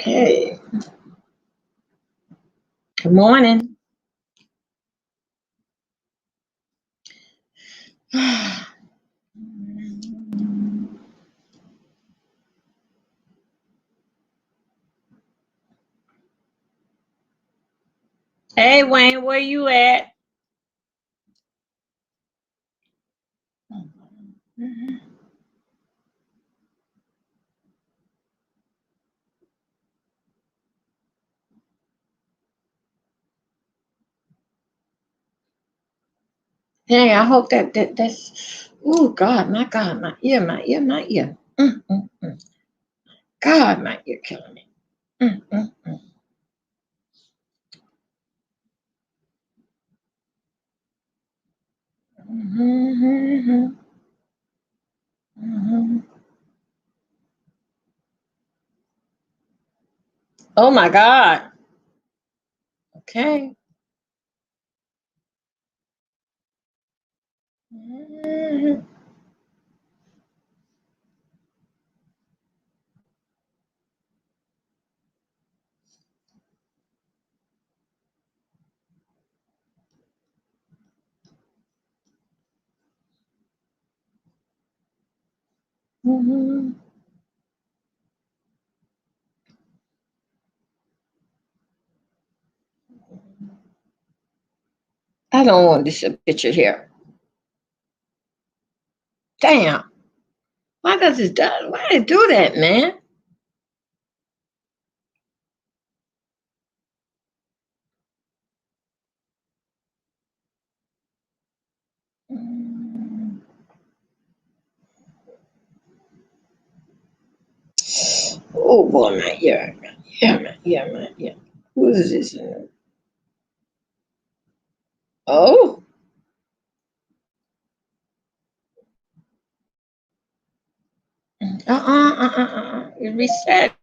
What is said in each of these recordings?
Okay. Good morning. Hey Wayne, where you at? Dang, I hope that's. Oh God, my ear. God, my ear killing me. Mm, mm, mm. Mhm, mhm. Oh my God. Okay. Mhm, mhm. I don't want this picture here. Damn. Why does it do? Why it do that, man? Mm. Oh boy, my ear. My ear. Who is this? Oh. It reset.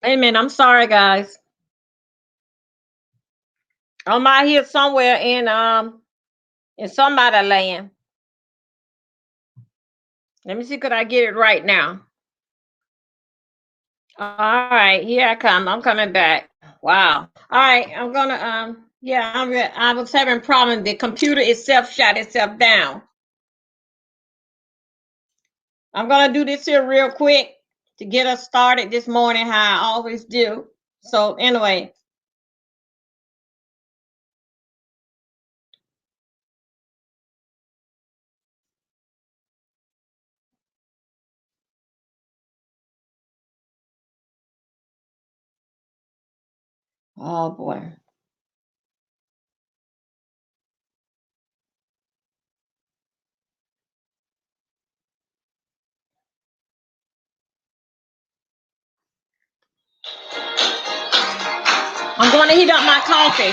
Amen. I'm sorry, guys. I'm out here somewhere in somebody land. Let me see, could I get it right now? All right, here I come. I'm coming back. Wow. All right, I'm gonna yeah, I was having problem. The computer itself shut itself down. I'm gonna do this here real quick to get us started this morning, how I always do. So anyway, oh boy. I'm going to heat up my coffee.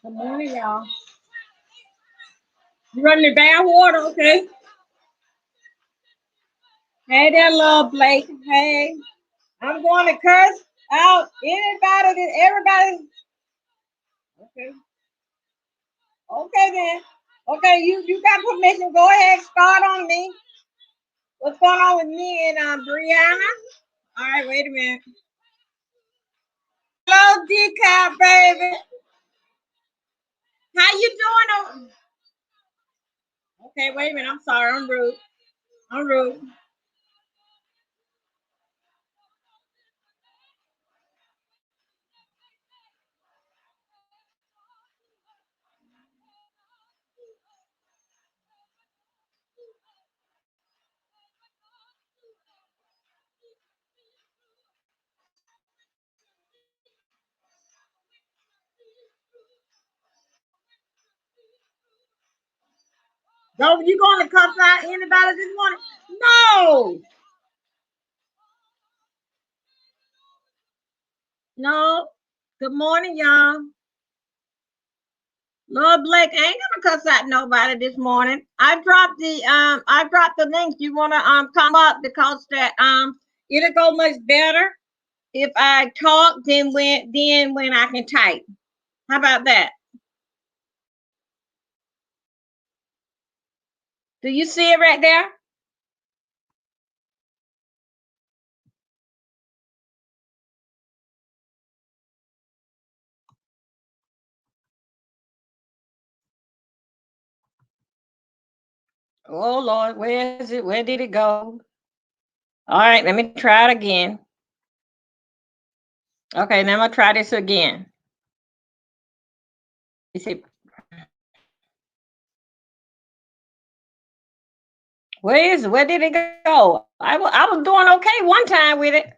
Good morning, y'all. You running the bad water, okay? Hey there, little Blake. Hey, I'm going to curse out anybody, everybody. Okay, okay then. Okay, you got permission. Go ahead, start on me. What's going on with me and Brianna? All right, wait a minute. Hello, Decap, baby. How you doing? Okay, wait a minute. I'm sorry. I'm rude. I'm rude. No, you going to cuss out anybody this morning? No, no. Good morning, y'all. Lord Blake ain't gonna cuss out nobody this morning. I dropped the link. You wanna come up because that it'll go much better if I talk than when I can type. How about that? Do you see it right there? Oh Lord, where is it? Where did it go? All right, let me try it again. Okay, now I'm gonna try this again. You see, where is it? Where did it go? I was doing okay one time with it.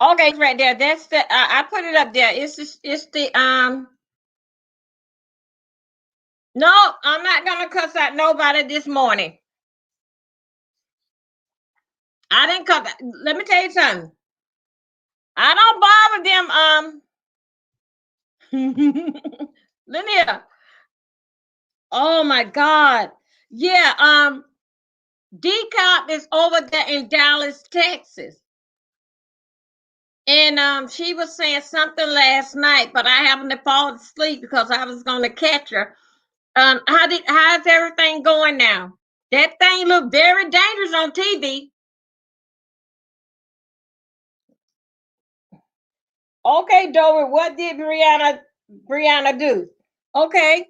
Okay, it's right there. That's the I put it up there. It's the No, I'm not gonna cuss out nobody this morning. I didn't cuss. Let me tell you something. I don't bother them. Linnea. Oh my God. Yeah. Decop is over there in Dallas, Texas, and she was saying something last night, but I happened to fall asleep because I was gonna catch her. How's everything going now? That thing looked very dangerous on TV. Okay, Dover, what did Brianna do? Okay,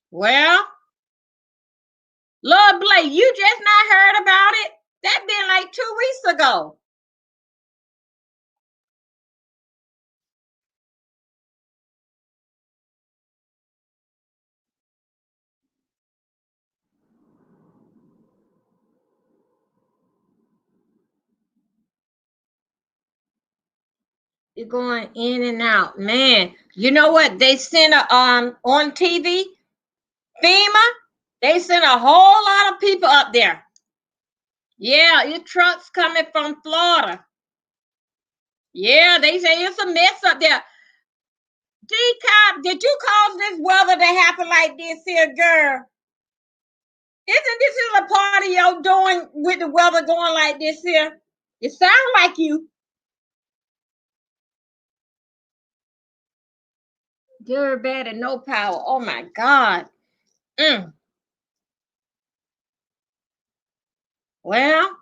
well, Lord Blake, you just not heard about it? That been like 2 weeks ago. You're going in and out, man. You know what? They sent a on TV, FEMA. They sent a whole lot of people up there. Yeah, your trucks coming from Florida. Yeah, they say it's a mess up there. D-Cop, did you cause this weather to happen like this here, girl? Isn't this is a part of your doing with the weather going like this here? It sounds like you. Good, bad, and no power. Oh my God. Mm. Well,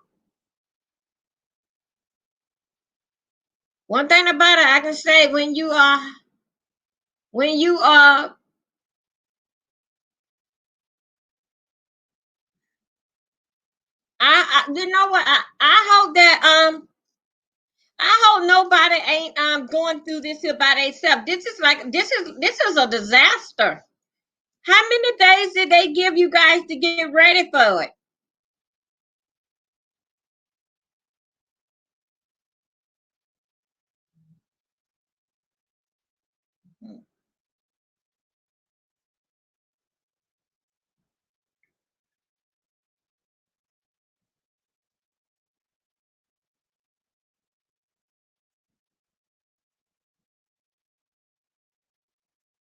one thing about it, I can say when you I you know what I hope that I hope nobody ain't going through this here by themselves. This is a disaster. How many days did they give you guys to get ready for it?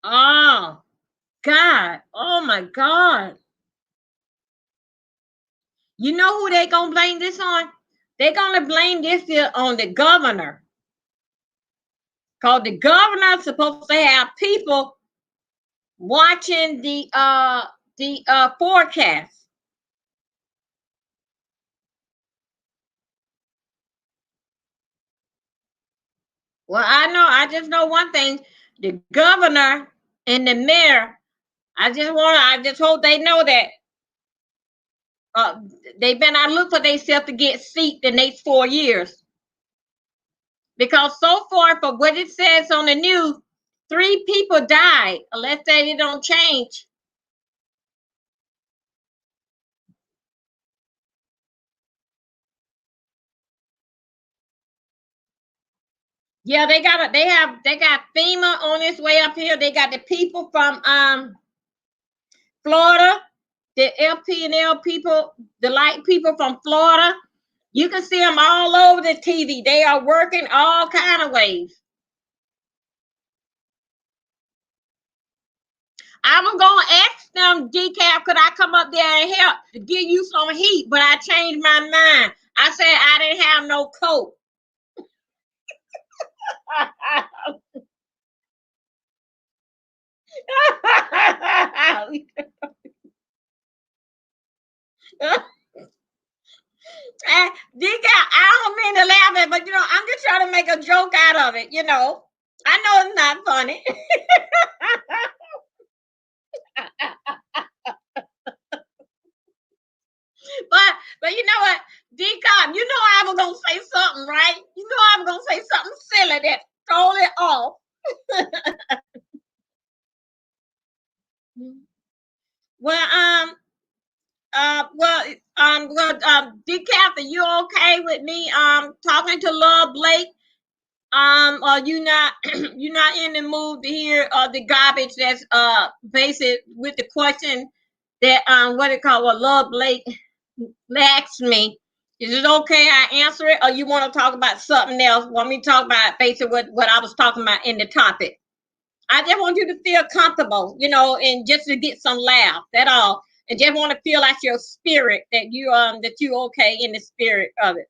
Oh God. Oh my God. You know who they gonna blame this on? They're gonna blame this here on the governor. Because the governor's supposed to have people watching the forecast. Well, I just know one thing. The governor and the mayor, I just hope they know that uh, they better not look for themselves to get seat the next 4 years. Because so far, for what it says on the news, 3 people died. Unless they don't change. Yeah, they got FEMA on its way up here. They got the people from Florida, the LP and L people, the light people from Florida. You can see them all over the TV. They are working all kind of ways. I was gonna ask them, Decaf, could I come up there and help to give you some heat? But I changed my mind. I said I didn't have no coat. Decaf, I don't mean to laugh at, but I'm just trying to make a joke out of it. I know it's not funny. But you know what, Decom, I was gonna say something, right? I was gonna say something silly that throw it off. well, well, Decaf, are you okay with me talking to Love Blake? Are you not you not in the mood to hear the garbage that's basic with the question that what it called what Love Blake asked me? Is it okay I answer it, or you want to talk about something else? Want me to talk about basically what I was talking about in the topic? I just want you to feel comfortable, and just to get some laugh. That all, and just want to feel like your spirit that you okay in the spirit of it.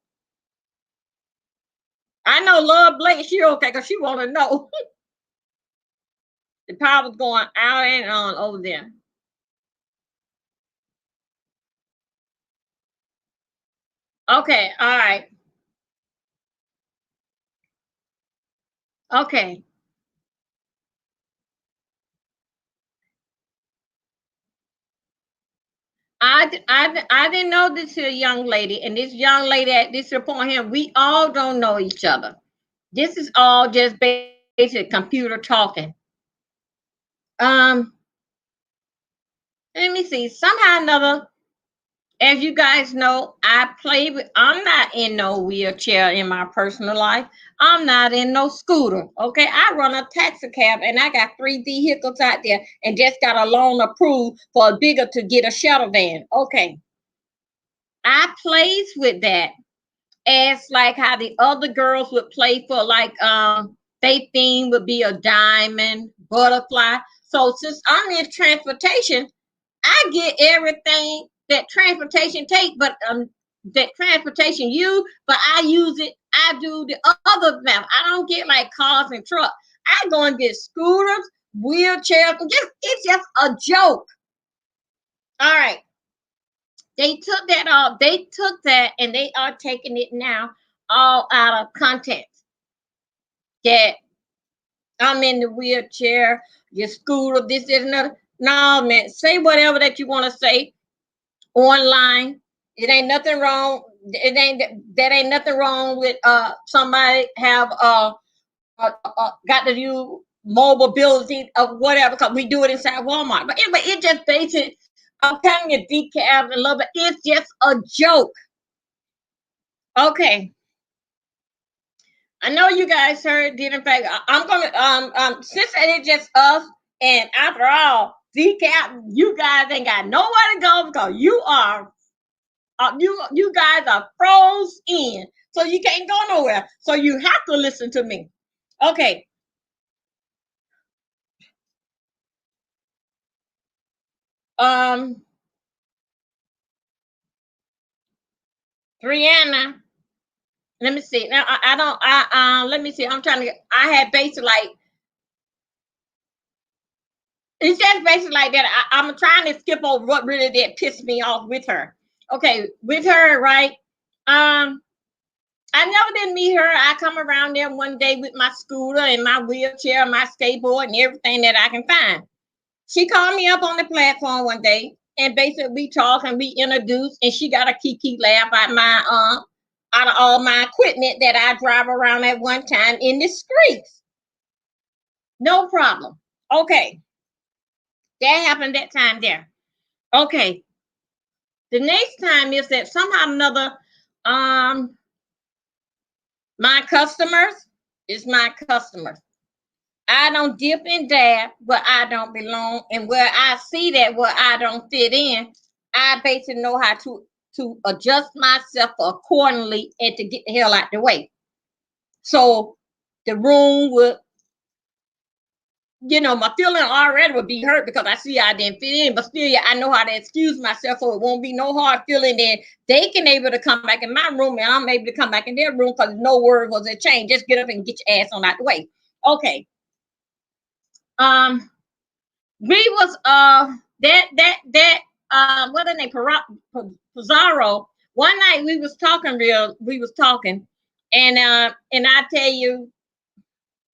I know Love Blake, she okay because she want to know. The power's going out and on over there. Okay, all right. Okay. I didn't know this here young lady, and this young lady at this point here, we all don't know each other. This is all just basic computer talking. Um, Let me see. Somehow or another, as you guys know, I'm not in no wheelchair in my personal life. I'm not in no scooter. Okay. I run a taxi cab and I got 3 vehicles out there and just got a loan approved for a bigger to get a shuttle van. Okay. I plays with that as like how the other girls would play for like they theme would be a diamond, butterfly. So since I'm in transportation, I get everything that transportation take, but that transportation use, but I use it. I do the other stuff. I don't get like cars and trucks. I go and get scooters, wheelchairs. It's just a joke. All right, they took that off. They took that and they are taking it now all out of context. That I'm in the wheelchair, your scooter, this, another. No, man, say whatever that you want to say online. It ain't nothing wrong. Ain't nothing wrong with somebody have got to do mobility of whatever because we do it inside Walmart. But anyway, it just basic. I'm telling you, decaf and love it. It's just a joke. Okay, I know you guys heard. Did in fact, I'm gonna since it's just us, and after all, decaf, you guys ain't got nowhere to go because you guys are froze in, so you can't go nowhere. So you have to listen to me. Okay, Brianna, let me see. Now I don't. Let me see. I'm trying to get. I had basically like. It's just basically like that. I'm trying to skip over what really did piss me off with her. Okay, with her, right? I never did meet her. I come around there one day with my scooter and my wheelchair, my skateboard, and everything that I can find. She called me up on the platform one day, and basically we talked and we introduced, and she got a kiki laugh out of all my equipment that I drive around at one time in the streets. No problem. Okay, that happened that time there. Okay, the next time is that somehow or another, my customers is my customers. I don't dip and dab where I don't belong, and where I see that where I don't fit in, I basically know how to adjust myself accordingly and to get the hell out the way. So the room would, my feeling already would be hurt because I see I didn't fit in, but still, yeah, I know how to excuse myself, so it won't be no hard feeling. Then they can able to come back in my room, and I'm able to come back in their room because no word was a change. Just get up and get your ass on out the way. Okay. We was what are they, Pizarro. One night we was talking, and I tell you,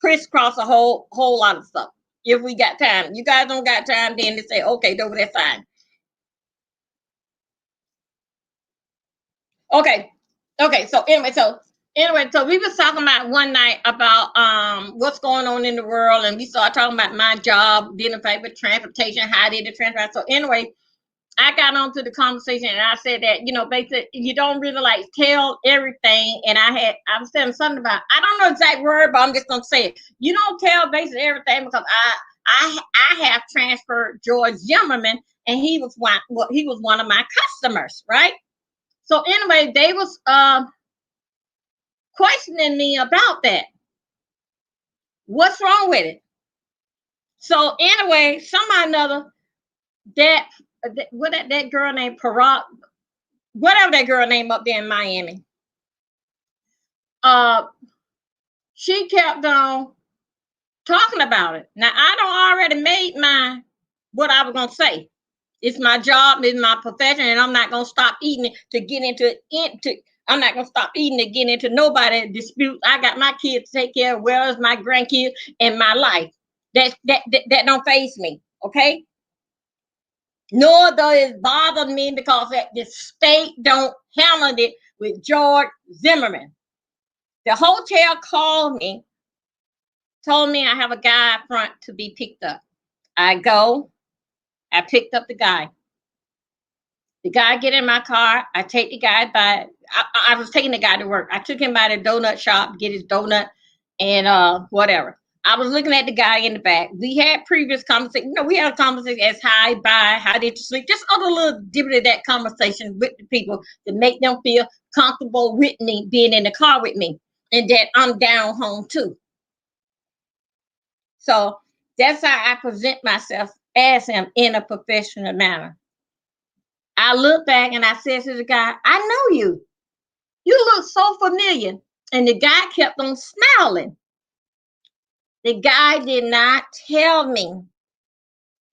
crisscross a whole lot of stuff. If we got time, you guys don't got time, then they say okay, over there, fine. Okay, so we was talking about one night about what's going on in the world, and we started talking about my job, dealing with transportation, how I did the transport. So anyway, I got onto the conversation and I said that, basically you don't really like tell everything. And I was saying something about, I don't know exact word, but I'm just gonna say it. You don't tell basically everything because I have transferred George Zimmerman, and he was one of my customers, right? So anyway, they was questioning me about that. What's wrong with it? So anyway, somehow or another, that girl named Parat, whatever that girl name up there in Miami, she kept on talking about it. Now I don't already made what I was gonna say. It's my job, it's my profession, and I'm not gonna stop eating to get into. I'm not gonna stop eating to get into nobody disputes. I got my kids to take care of, well as my grandkids and my life. That don't faze me, okay? Nor does it bother me because the state don't handle it with George Zimmerman. The hotel called me, told me I have a guy up front to be picked up. I picked up the guy. The guy get in my car. I take the guy by. I was taking the guy to work. I took him by the donut shop, get his donut and whatever. I was looking at the guy in the back. We had previous conversation. We had a conversation as hi, bye, how did you sleep? Just other little dibbity that conversation with the people to make them feel comfortable with me being in the car with me, and that I'm down home too. So that's how I present myself as him in a professional manner. I look back and I said to the guy, I know you. You look so familiar. And the guy kept on smiling. The guy did not tell me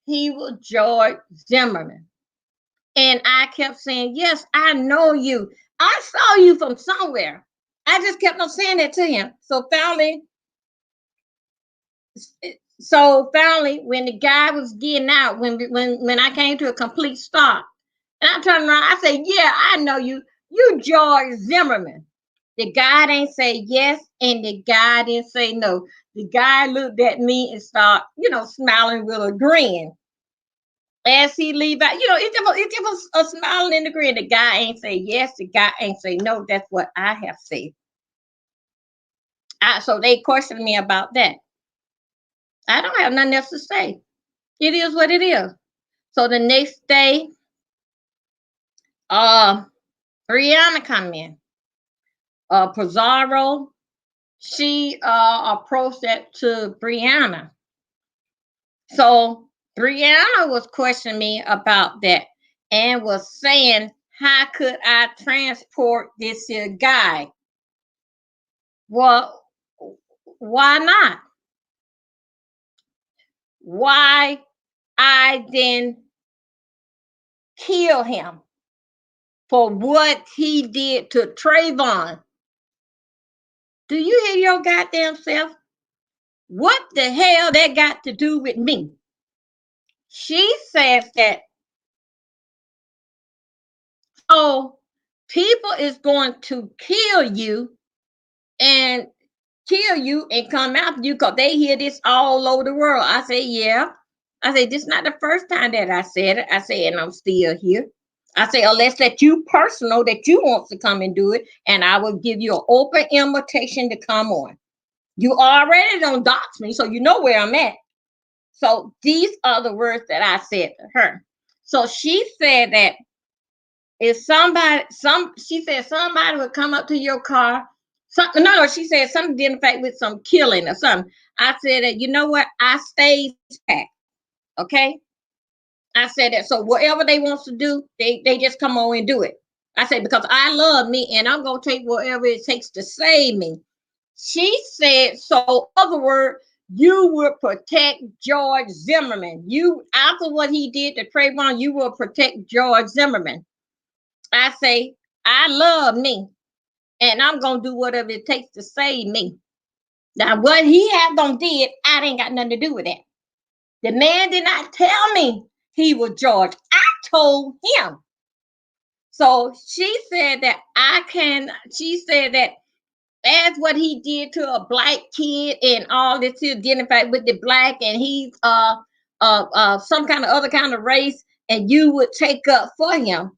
he was George Zimmerman. And I kept saying, yes, I know you. I saw you from somewhere. I just kept on saying that to him. So finally, when the guy was getting out, when I came to a complete stop, and I turned around, I said, yeah, I know you. You George Zimmerman. The guy didn't say yes, and the guy didn't say no. The guy looked at me and started, smiling with a grin. As he leave out, it was a smiling and a grin. The guy ain't say yes, the guy ain't say no. That's what I have said. So they questioned me about that. I don't have nothing else to say. It is what it is. So the next day, Brianna come in. Pizarro, she approached that to Brianna. So Brianna was questioning me about that and was saying, how could I transport this here guy? Well, why not? Why I then kill him for what he did to Trayvon? Do you hear your goddamn self? What the hell that got to do with me? She says that, oh, people is going to kill you and come after you because they hear this all over the world. I say, yeah. I say, this is not the first time that I said it. I say, and I'm still here. I say, unless that you personal that you want to come and do it, and I will give you an open invitation to come on. You already don't dox me, so you know where I'm at. So these are the words that I said to her. So she said that if she said somebody would come up to your car, no, she said something did in fact with some killing or something. I said that, you know what? I stayed back. Okay. I said that. So whatever they want to do, they just come on and do it. I said, because I love me and I'm going to take whatever it takes to save me. She said, so other word, you would protect George Zimmerman. You, after what he did to Trayvon, you will protect George Zimmerman. I say, I love me and I'm going to do whatever it takes to save me. Now, what he had done did, I ain't got nothing to do with that. The man did not tell me he was George. I told him. So she said that she said that that's what he did to a black kid and all this, he identified with the black and he's some kind of other kind of race and you would take up for him.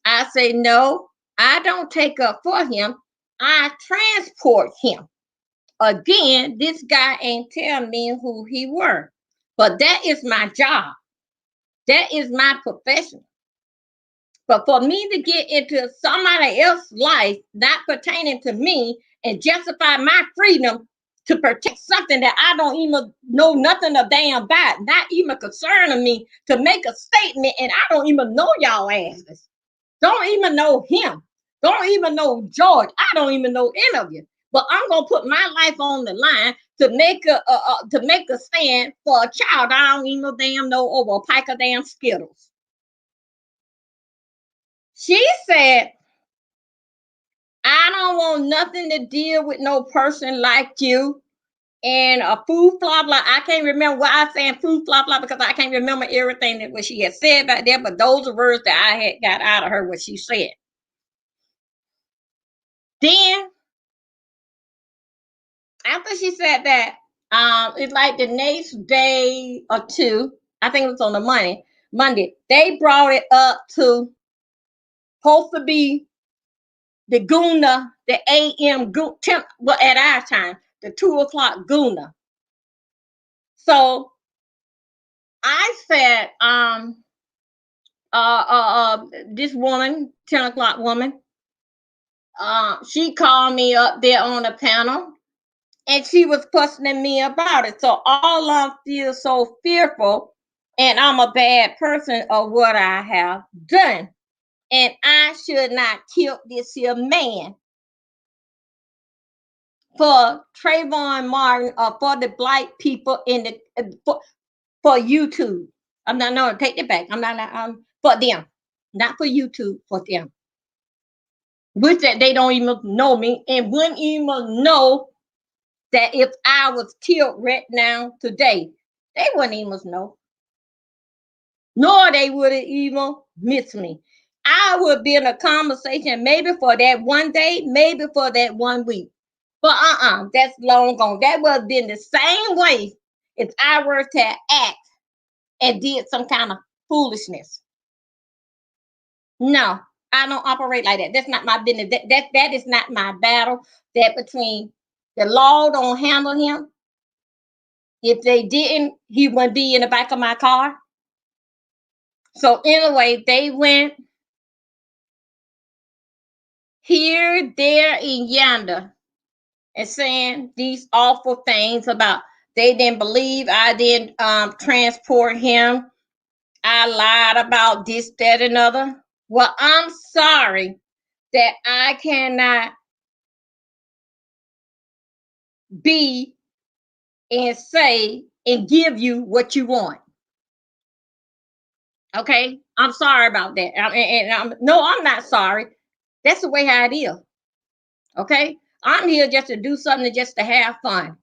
I say, no, I don't take up for him. I transport him. Again, this guy ain't tell me who he were, but that is my job. That is my profession. But for me to get into somebody else's life not pertaining to me and justify my freedom to protect something that I don't even know nothing of damn about, not even concerning me, to make a statement and I don't even know y'all asses. Don't even know him. Don't even know George. I don't even know any of you. But I'm gonna put my life on the line to make a stand for a child I don't even damn know over a pike of damn Skittles. She said, I don't want nothing to deal with no person like you. And a food blah blah. I can't remember why I saying food blah blah because I can't remember everything that what she had said back there, but those are words that I had got out of her what she said. Then after she said that, it's like the next day or two, I think it was on the Monday, they brought it up to supposed to be the Guna, the AM well, at our time, the 2 o'clock Guna. So I said, this woman, 10 o'clock woman, she called me up there on the panel and she was questioning me about it. So all I feel so fearful and I'm a bad person of what I have done. And I should not kill this here man for Trayvon Martin or for the black people in the for YouTube. I'm not no take it back. I'm not for them, not for YouTube, for them. Which that they don't even know me and wouldn't even know that if I was killed right now today, they wouldn't even know. Nor they would have even missed me. I would be in a conversation maybe for that one day, maybe for that 1 week. But that's long gone. That would have been the same way if I were to act and did some kind of foolishness. No, I don't operate like that. That's not my business. That is not my battle. That between the law don't handle him. If they didn't, he wouldn't be in the back of my car. So anyway, they went here, there, and yonder and saying these awful things about They didn't believe I didn't transport him. I lied about this, that, and other. Well, I'm sorry that I cannot be and say and give you what you want. Okay, I'm sorry about that. No, I'm not sorry. That's the way how it is. Okay, I'm here just to do something, just to have fun,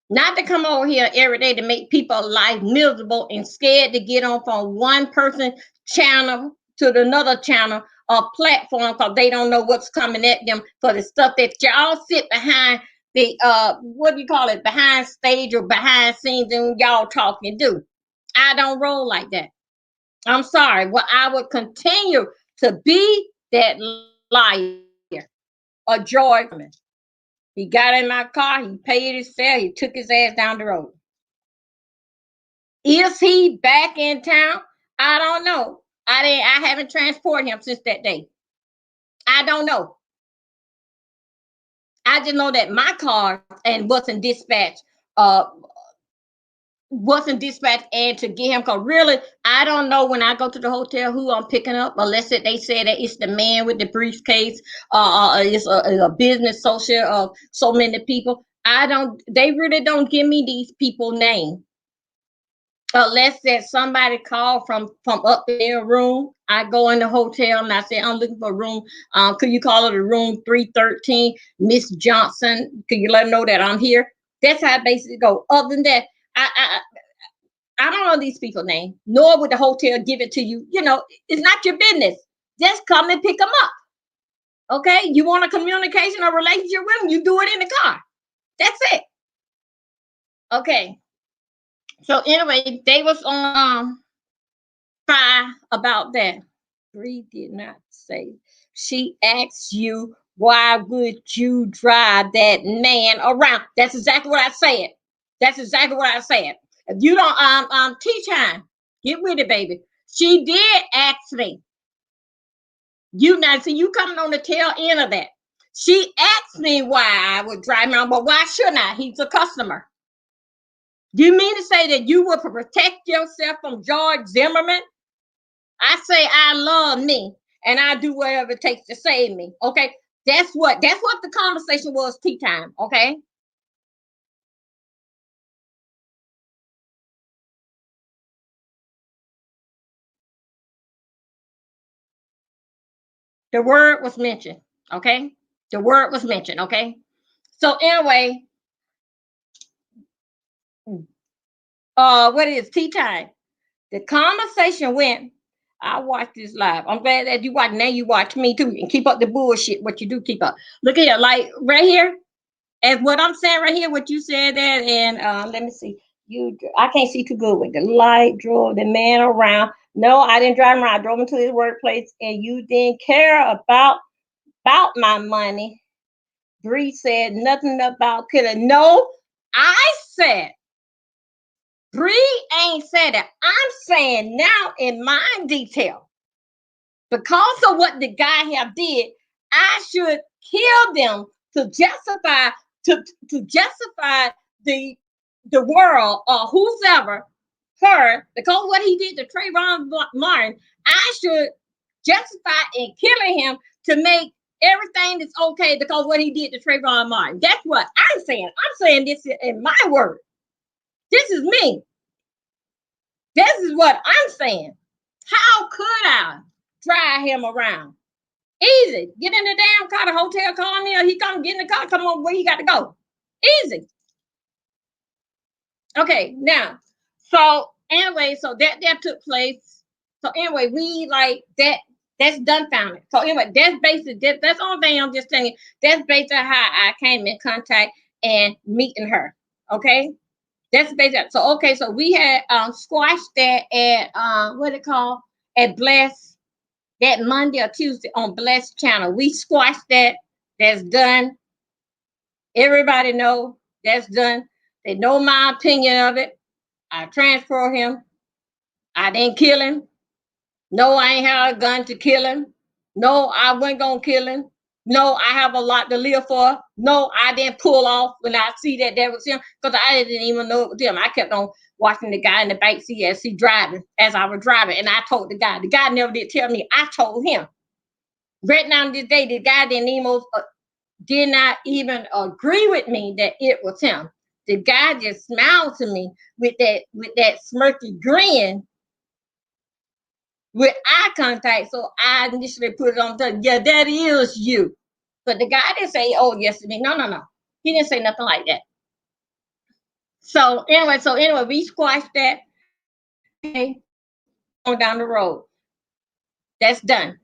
not to come over here every day to make people's life miserable and scared to get on from one person channel to another channel or platform because they don't know what's coming at them for the stuff that y'all sit behind the what do you call it, behind stage or behind scenes, and y'all talk and do. I don't roll like that. I'm sorry. Well, I would continue to be that liar, a joy. He got in my car, he paid his fare, he took his ass down the road. Is he back in town? I don't know. I haven't transported him since that day. I don't know. I just know that my car and wasn't dispatched and to get him, because really I don't know when I go to the hotel who I'm picking up unless they say that it's the man with the briefcase, it's a business social of so many people. They really don't give me these people names unless that somebody called from up in their room. I go in the hotel and I say, I'm looking for a room. Could you call it a room 313, Miss Johnson? Could you let them know that I'm here? That's how I basically go. Other than that, I don't know these people's name, nor would the hotel give it to you. You know, it's not your business. Just come and pick them up. Okay? You want a communication or relationship with them, you do it in the car. That's it. Okay. So anyway, they was on fire about that. Bree did not say. She asked you, why would you drive that man around? That's exactly what I said. That's exactly what I said. If you don't tea time, get with it, baby. She did ask me. You now see you coming on the tail end of that. She asked me why I would drive him around, but why shouldn't I? He's a customer. You mean to say that you would protect yourself from George Zimmerman? I say I love me and I do whatever it takes to save me. Okay. That's what the conversation was tea time. Okay. The word was mentioned. Okay. The word was mentioned. Okay. So anyway, what is tea time? The conversation went. I watched this live. I'm glad that you watch. Now you watch me too, and keep up the bullshit. What you do, keep up. Look here, like right here, and what I'm saying right here, what you said that, and let me see. I can't see too good with the light. Drove the man around. No, I didn't drive him around. I drove him to his workplace, and you didn't care about my money. Bree said nothing about killing. No, I said. Bree ain't said that. I'm saying now in my detail, because of what the guy have did, I should kill them to justify to justify the the world or whoever her, because what he did to Trayvon Martin. I should justify in killing him to make everything that's okay because what he did to Trayvon Martin. That's what I'm saying. I'm saying this in my word. This is me. This is what I'm saying. How could I drive him around? Easy. Get in the damn car, the hotel call me, or he come get in the car, come on where you got to go. Easy. Okay, now, so anyway, so that took place. So anyway, we like that. That's done found it. So anyway, that's basically that's the only thing I'm just telling you. That's basically how I came in contact and meeting her. Okay, that's basically so. Okay, so we had squashed that at what it called at Bless that Monday or Tuesday on Bless Channel. We squashed that. That's done. Everybody know that's done. They know my opinion of it. I transport him. I didn't kill him. No, I ain't had a gun to kill him. No, I wasn't gonna kill him. No, I have a lot to live for. No, I didn't pull off when I see that there was him because I didn't even know it was him. I kept on watching the guy in the back seat as I was driving, and I told the guy. The guy never did tell me. I told him. Right now, this day, the guy did not even agree with me that it was him. The guy just smiled to me with that smirky grin with eye contact. So I initially put it on the, yeah, that is you. But the guy didn't say, oh, yes to me. No, no, no. He didn't say nothing like that. So anyway, we squashed that. Okay, on down the road. That's done.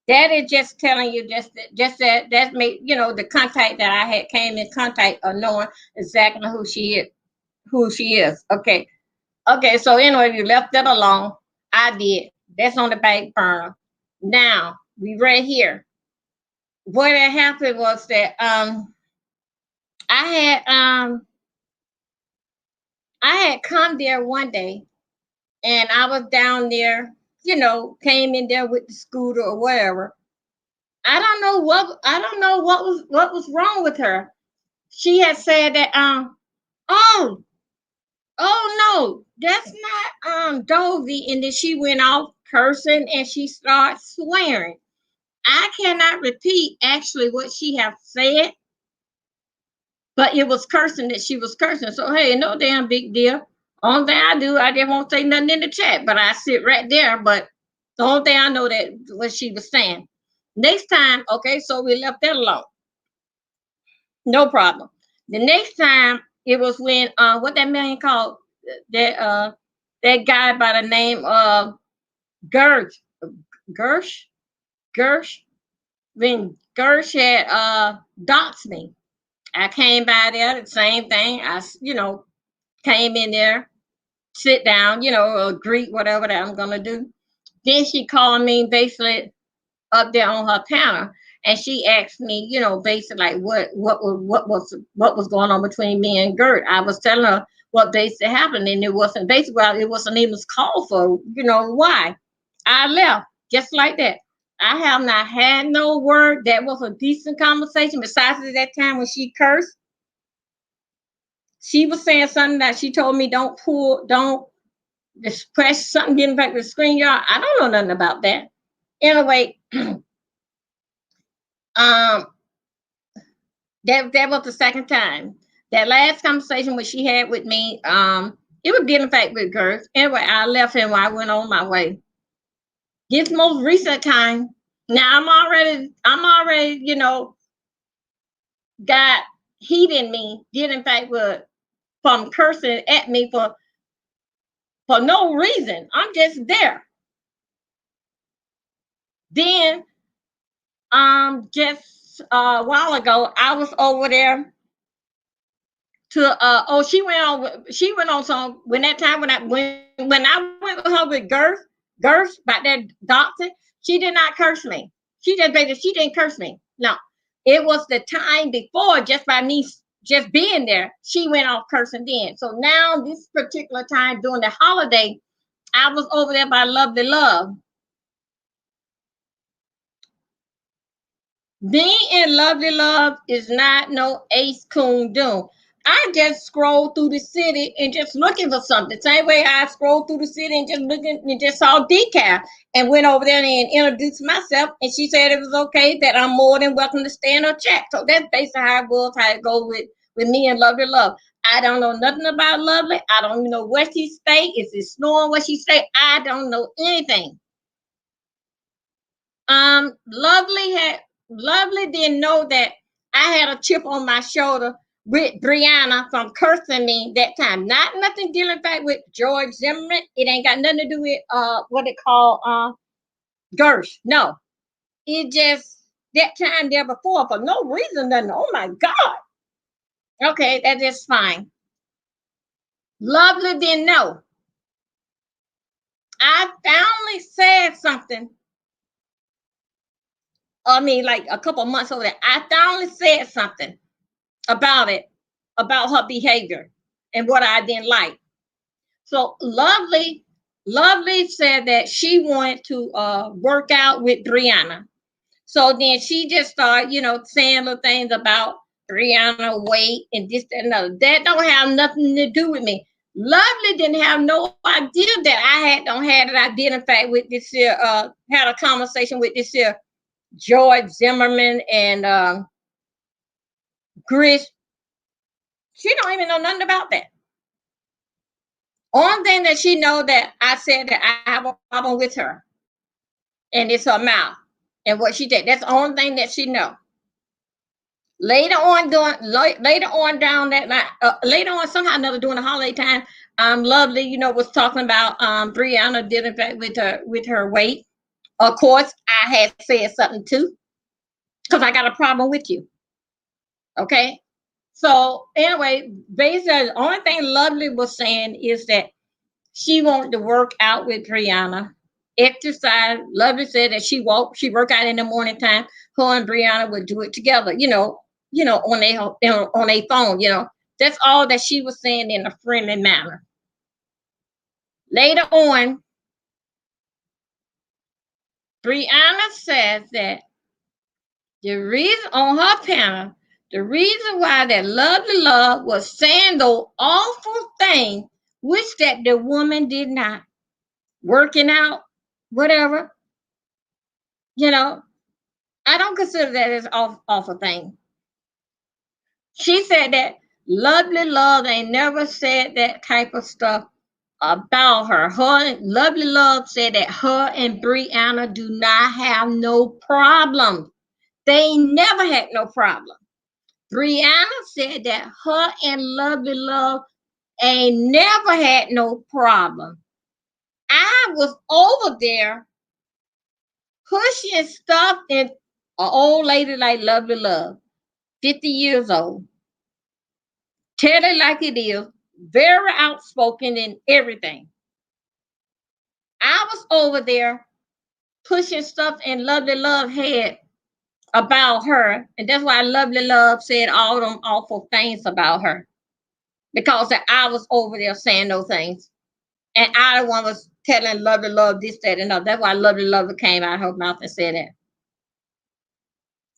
That is just telling you that made the contact that I had came in contact of knowing exactly who she is. Okay. Okay, so anyway, you left that alone. I did. That's on the back burner. Now we right here. What had happened was that I had um I had come there one day and I was down there, came in there with the scooter or whatever. I don't know what was wrong with her. She had said that oh no, that's not Dovey, and then she went off cursing and she started swearing. I cannot repeat actually what she have said, but it was cursing that she was cursing. So hey, no damn big deal. Only thing I do, I didn't want to say nothing in the chat, but I sit right there. But the only thing I know that what she was saying. Next time, okay, so we left that alone. No problem. The next time it was when what that man called that guy by the name of Gersh Gersh Gersh when Gersh had doxed me. I came by there, the same thing. Came in there, sit down, greet whatever that I'm gonna do. Then she called me basically up there on her panel, and she asked me, basically like what was going on between me and Gert. I was telling her what basically happened, and it wasn't even called for. Why? I left just like that. I have not had no word. That was a decent conversation. Besides at that time when she cursed, she was saying something that she told me don't just press something getting back to the screen, y'all. I don't know nothing about that. Anyway, um, that was the second time. That last conversation what she had with me, it was getting back with girls. Anyway, I left him while I went on my way. This most recent time, now I'm already, got heat in me, did in fact with from cursing at me for no reason. I'm just there. Then just a while ago, I was over there to she went on some when that time when I went with her with Girth about that doctor, she did not curse me. She didn't curse me. No. It was the time before, just by me just being there, she went off cursing then. So now this particular time during the holiday, I was over there by Lovely Love. Being in Lovely Love is not no Ace Coon Doom. I just scrolled through the city and just looking for something. Same way I scrolled through the city and just looking and just saw Decaf and went over there and introduced myself. And she said it was okay that I'm more than welcome to stay in her chat. So that's basically how it goes with me and Lovely Love. I don't know nothing about Lovely. I don't even know where she stay. Is it snoring where she stay? I don't know anything. Lovely didn't know that I had a chip on my shoulder with Brianna from cursing me that time. Not nothing dealing back with George Zimmerman. It ain't got nothing to do with what they call Gersh. No. It just that time there before for no reason. Then oh my God. Okay, that is fine. Lovely didn't know. I finally said something. I mean, like a couple months over there, I finally said something about it, about her behavior and what I didn't like. So Lovely said that she wanted to work out with Brianna. So then she just started, saying little things about Brianna weight and this, that, and other. That don't have nothing to do with me. Lovely didn't have no idea that I don't had it identified with this here, had a conversation with this here George Zimmerman and Grish. She don't even know nothing about that. Only thing that she know that I said that I have a problem with her, and it's her mouth and what she did. That's the only thing that she know. Later on, down that line, later on somehow another during the holiday time, Lovely, was talking about Brianna dealing with her weight. Of course, I had said something too, because I got a problem with you. Okay. So anyway, basically the only thing Lovely was saying is that she wanted to work out with Brianna, exercise. Lovely said that she work out in the morning time. Her and Brianna would do it together, on their phone, That's all that she was saying in a friendly manner. Later on, Brianna says that the reason on her panel, the reason why that Lovely Love was saying those awful things, which that the woman did not, working out, whatever, I don't consider that as awful thing. She said that Lovely Love ain't never said that type of stuff about her. Lovely Love said that her and Brianna do not have no problem. They never had no problem. Brianna said that her and Lovely Love ain't never had no problem. I was over there pushing stuff in an old lady like Lovely Love, 50 years old. Tell it like it is, very outspoken in everything. I was over there pushing stuff in Lovely Love head about her, and that's why Lovely Love said all them awful things about her, because I was over there saying those things, and I the one was telling Lovely Love this, that, and other. That's why Lovely Love came out of her mouth and said that.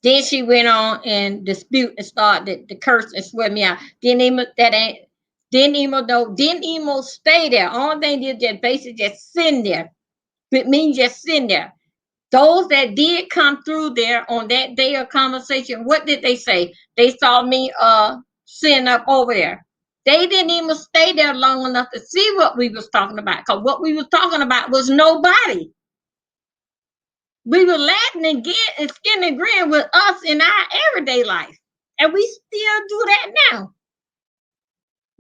Then she went on and dispute and started to curse and swear me out. Didn't even stay there. Only thing did just basically just sitting there. It means just sitting there. Those that did come through there on that day of conversation, what did they say? They saw me sitting up over there. They didn't even stay there long enough to see what we was talking about. Because what we was talking about was nobody. We were laughing and skin and grin with us in our everyday life. And we still do that now.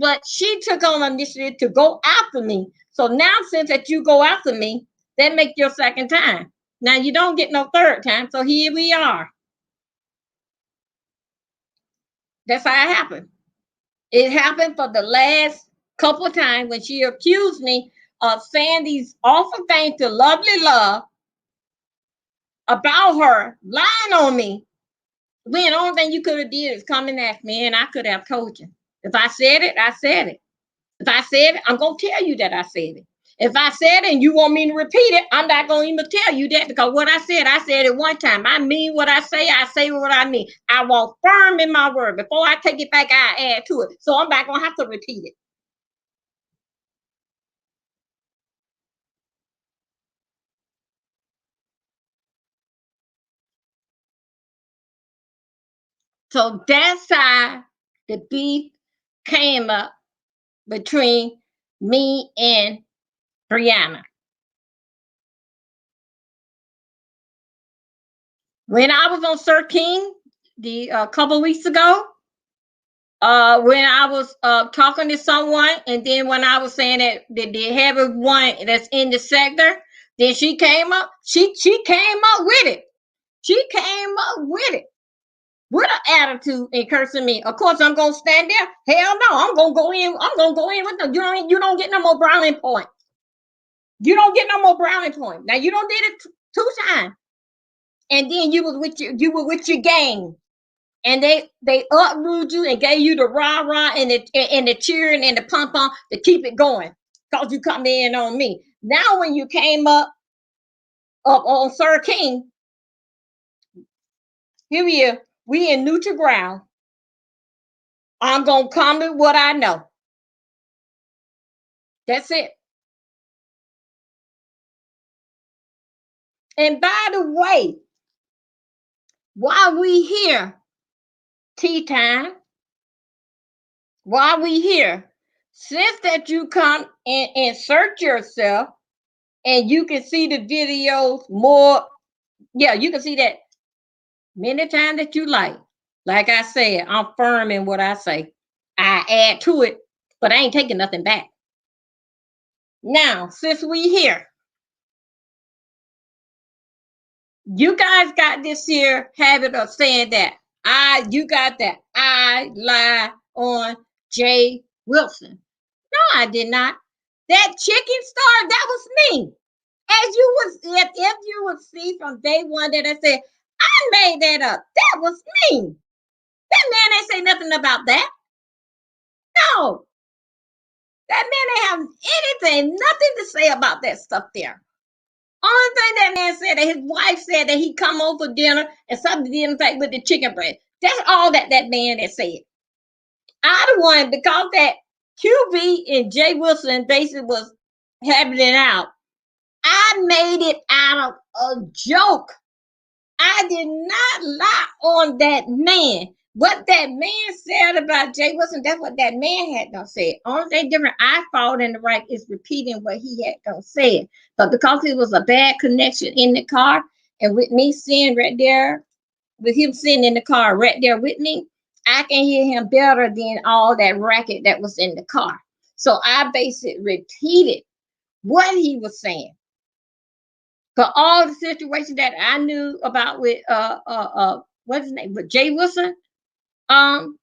But she took on initiative to go after me. So now since that you go after me, that make your second time. Now you don't get no third time. So here we are. That's how it happened. It happened for the last couple of times when she accused me of saying these awful things to Lovely Love about her, lying on me. When the only thing you could have did is come and ask me, and I could have told you. If I said it, I said it. If I said it, I'm going to tell you that I said it. If I said it and you want me to repeat it, I'm not going to even tell you that, because what I said it one time. I mean what I say what I mean. I walk firm in my word. Before I take it back, I add to it. So I'm not going to have to repeat it. So that's how the beef came up between me and Brianna. When I was on Sir King the couple weeks ago, when I was talking to someone, and then when I was saying that they have one that's in the sector, then she came up. She came up with it. She came up with it with an attitude and cursing me. Of course, I'm gonna stand there. Hell no, I'm gonna go in. I'm gonna go in with them. You don't get no more brownie points. You don't get no more brownie points. Now you don't did it two times, and then you were with your gang, and they uprooted you and gave you the rah rah and the cheering and the pump on to keep it going, cause you come in on me. Now when you came up on Sir King, Here we are. We in neutral ground. I'm gonna comment what I know. That's it. And by the way, while we here, tea time, while we here, since that you come and insert yourself and you can see the videos more, yeah, you can see that many times that you like. Like I said, I'm firm in what I say. I add to it, but I ain't taking nothing back. Now, since we here, you guys got this here habit of saying that you got that I lie on Jay Wilson. No, I did not. That chicken star, that was me. As you was, if you would see from day one that I said, I made that up. That was me. That man ain't say nothing about that. No, that man ain't have anything, nothing to say about that stuff there. Only thing that man said that his wife said that he come over for dinner and something didn't take with the chicken breast. That's all that man that said. I the one because that QB and Jay Wilson basically was having it out. I made it out of a joke. I did not lie on that man. What that man said about Jay Wilson, that's what that man had done said. Only thing different I followed in the right is repeating what he had done said. But because it was a bad connection in the car, and with me sitting right there, with him sitting in the car right there with me, I can hear him better than all that racket that was in the car. So I basically repeated what he was saying. But all the situations that I knew about with what's his name, with Jay Wilson, um,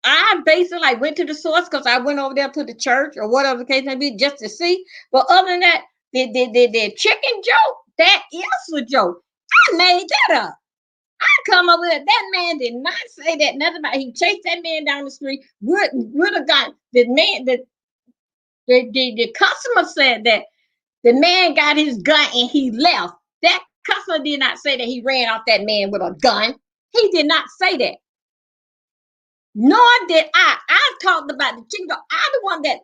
I basically like went to the source because I went over there to the church or whatever the case may be just to see. But other than that, the chicken joke, that is a joke. I made that up. I come up with it. That man did not say that nothing about. He chased that man down the street. Would have got the man. The customer said that the man got his gun and he left. That customer did not say that he ran off that man with a gun. He did not say that. Nor did I. I talked about the chicken. I'm the one that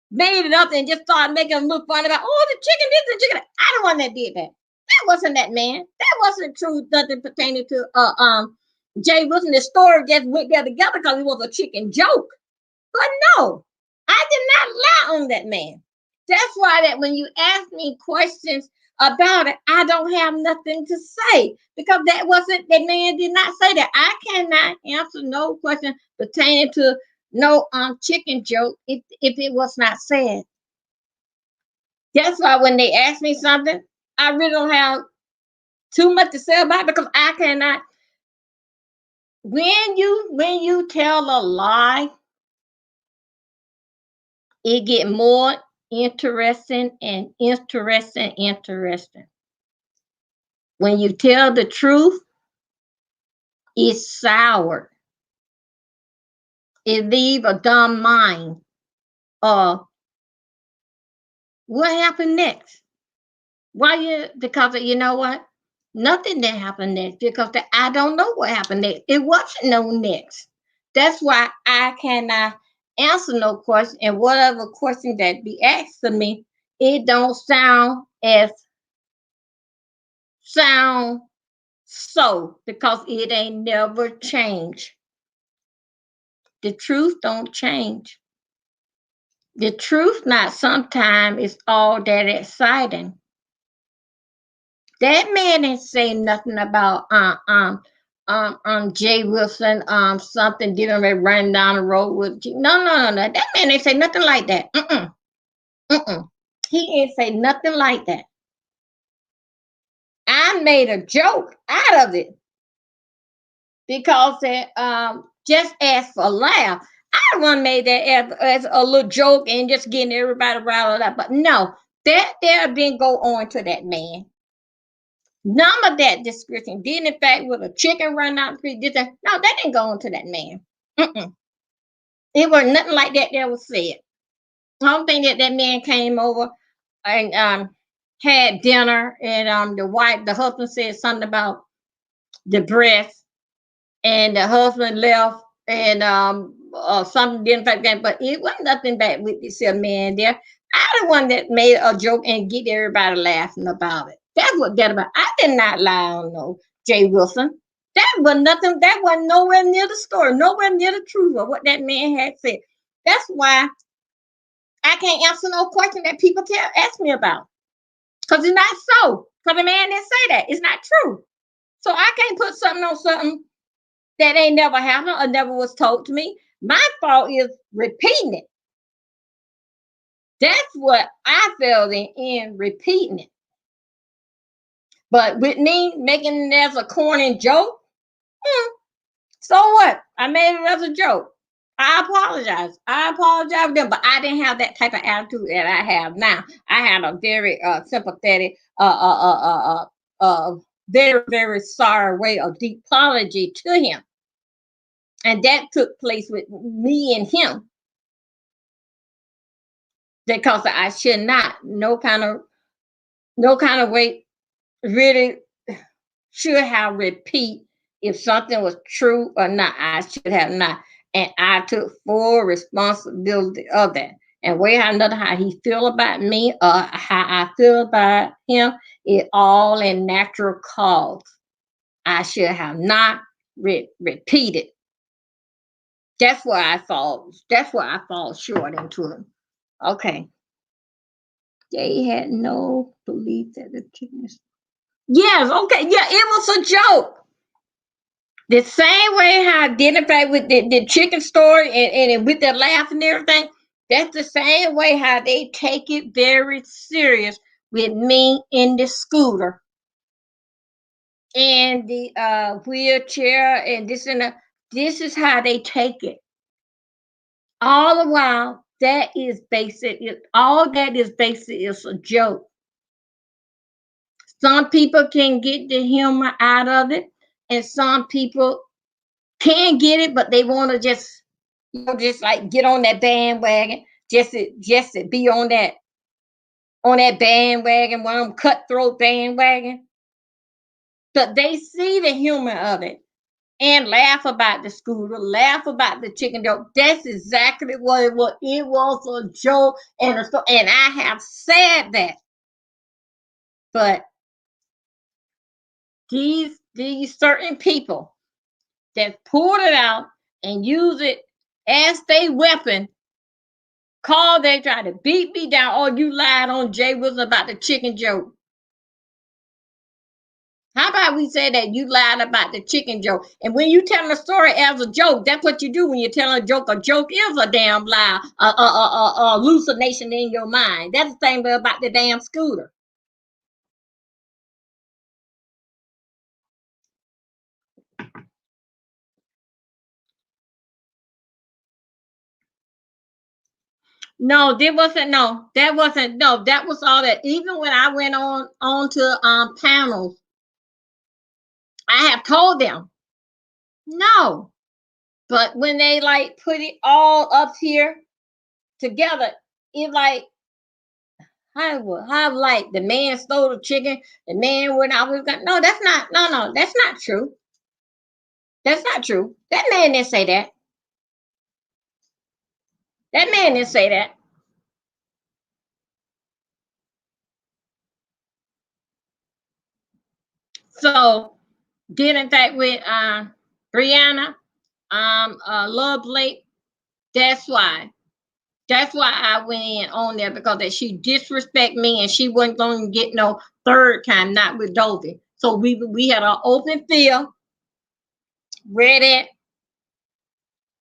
made it up and just started making him look funny about, oh, the chicken, this, the chicken. I'm the one that did that. That wasn't that man. That wasn't true, nothing pertaining to Jay Wilson. The story just went there together because it was a chicken joke. But no, I did not lie on that man. That's why that when you ask me questions about it, I don't have nothing to say because that wasn't that man did not say that. I cannot answer no question pertaining to no chicken joke if it was not said. That's why when they ask me something, I really don't have too much to say about it because I cannot. When you tell a lie, it get more interesting and interesting. When you tell the truth, it's sour. It leave a dumb mind. What happened next? Why you? Because you know what? Nothing that happened next because I don't know what happened next. It wasn't no next. That's why I cannot answer no question. And whatever question that be asked of me, it don't sound so because it ain't never changed. The truth don't change. The truth not sometimes is all that exciting. That man didn't say nothing about Jay Wilson something dealing with running down the road with no. That man didn't say nothing like that. He didn't say nothing like that. I made a joke out of it because it just asked for a laugh. I one made that as a little joke and just getting everybody riled up. But no, that there didn't go on to that man. None of that description did, in fact, with a chicken running out the street. No, that didn't go on to that man. It was nothing like that that was said. I don't think that man came over and had dinner, and the husband said something about the breast, and the husband left, and something didn't affect that, but it wasn't nothing bad with this man there. I the one that made a joke and get everybody laughing about it. That's what that about. I did not lie on no Jay Wilson. That was nothing. That was nowhere near the story, nowhere near the truth of what that man had said. That's why I can't answer no question that people ask me about, because it's not so. Because the man didn't say that. It's not true. So I can't put something on something that ain't never happened or never was told to me. My fault is repeating it. That's what I failed in repeating it. But with me making it as a corny joke, so what? I made it as a joke. I apologize. I apologize to them, but I didn't have that type of attitude that I have now. I had a very sympathetic, very, very sorry way of deep apology to him. And that took place with me and him, because I should not, no kind of way, really should have repeat if something was true or not. I should have not, and I took full responsibility of that. And way how another how he feel about me or how I feel about him, it all in natural cause. I should have not repeated. That's where I fall. That's where I fall short into it. Okay. They had no belief that the chicken is. Yes, okay. Yeah, it was a joke. The same way how I identify with the chicken story and with the laugh and everything, that's the same way how they take it very serious with me in the scooter and the wheelchair and this and that. This is how they take it. All the while, that is basic. All that is basic is a joke. Some people can get the humor out of it, and some people can get it, but they want to just, just like get on that bandwagon, just to be on that bandwagon, one of them cutthroat bandwagon. But they see the humor of it and laugh about the scooter, laugh about the chicken joke. That's exactly what it was. It was a joke and I have said that. But these certain people that pulled it out and use it as their weapon, call they try to beat me down. Oh, you lied on Jay Wilson about the chicken joke. How about we say that you lied about the chicken joke? And when you tell a story as a joke, that's what you do when you tell a joke. A joke is a damn lie, a hallucination in your mind. That's the thing about the damn scooter. No, there wasn't. No, that wasn't. No, that was all that. Even when I went on to panels, I have told them no. But when they like put it all up here together, it like how like the man stole the chicken, the man went out with gun. No, that's not. No, that's not true. That's not true. That man didn't say that. That man didn't say that. So did in fact with Brianna, Love Blake. That's why. That's why I went in on there, because that she disrespect me and she wasn't going to get no third time, not with Dovey. So we had an open field, read it,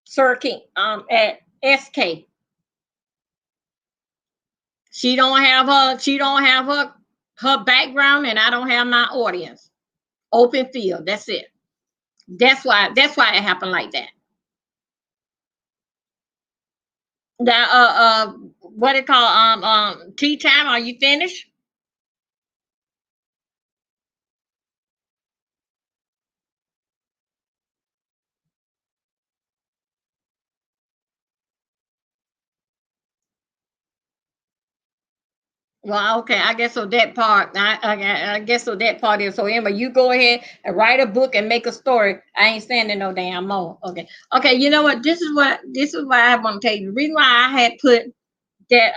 circuit at SK. She don't have her background, and I don't have my audience. Open field. That's it. That's why it happened like that. Now what it called tea time, are you finished? Well, okay, I guess so that part. I guess so that part is so. Emma, you go ahead and write a book and make a story. I ain't standing no damn more. Okay, okay. You know what? This is why I want to tell you. The reason why I had put that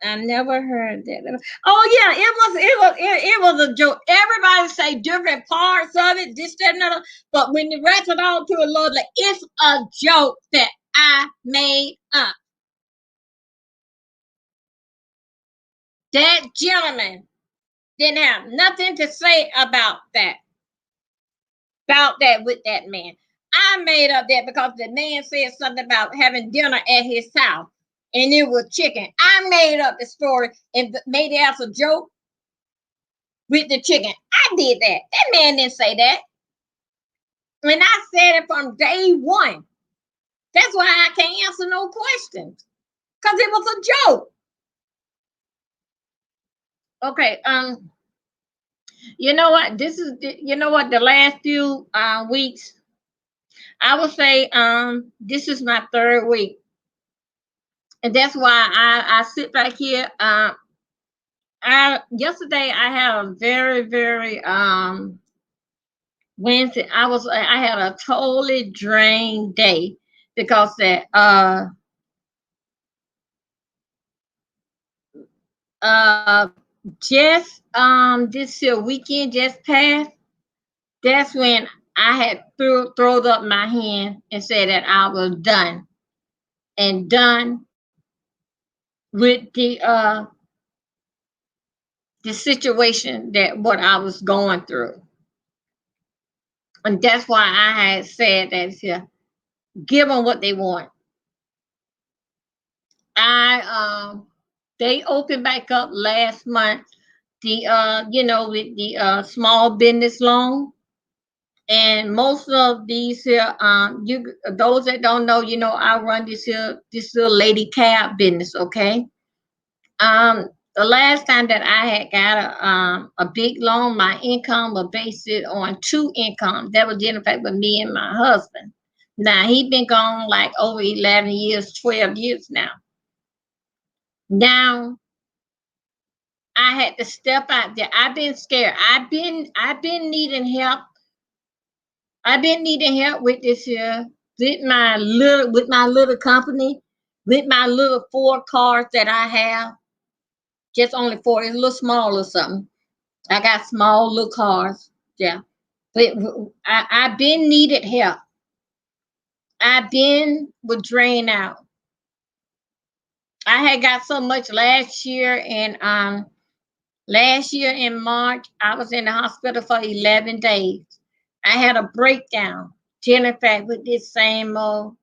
I never heard that. Oh yeah, it was a joke. Everybody say different parts of it, this, that, and other. But when you wrap it all to a Lord, like it's a joke that I made up. That gentleman didn't have nothing to say about that with that man. I made up that because the man said something about having dinner at his house and it was chicken. I made up the story and made it as a joke with the chicken. I did that. That man didn't say that. And I said it from day one. That's why I can't answer no questions. Because it was a joke. Okay, you know what? You know what, the last few weeks, I would say this is my third week. And that's why I sit back here. I yesterday I had a very, very Wednesday. I had a totally drained day because that uh just this year weekend just passed. That's when I had throwed up my hand and said that I was done and done with the situation that what I was going through. And that's why I had said that here, give them what they want. I they opened back up last month the with the small business loan. And most of these here, you those that don't know, I run this little lady cab business, okay? The last time that I had got a big loan, my income was based it on two incomes. That was in fact with me and my husband. Now he been gone like over 11 years, 12 years now. Now I had to step out there. I've been scared. I've been needing help. I've been needing help with this here, with my little company, with my little 4 cars that I have. Just only 4. It's a little small or something. I got small little cars. Yeah. But I've been needed help. I've been with drain out. I had got so much last year in March, I was in the hospital for 11 days. I had a breakdown, dealing fact with this same old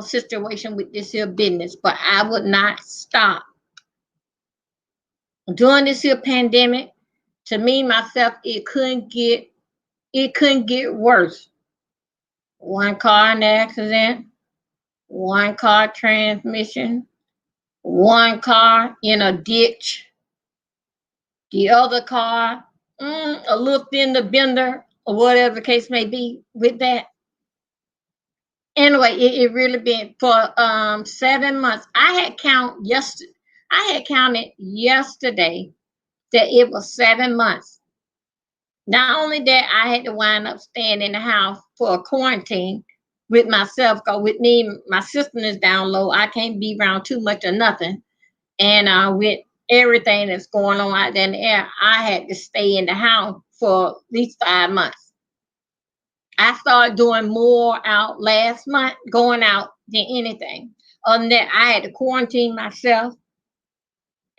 situation with this here business, but I would not stop. During this here pandemic, to me myself, it couldn't get worse. One car in accident, one car transmission, one car in a ditch, the other car, a little fender bender, or whatever the case may be with that. Anyway, it really been for 7 months. I had counted yesterday that it was 7 months. Not only that, I had to wind up staying in the house for a quarantine with myself. Cause with me, my sister is down low. I can't be around too much or nothing. And with everything that's going on out there in the air, I had to stay in the house for at least 5 months. I started doing more out last month, going out than anything. Other than that, I had to quarantine myself.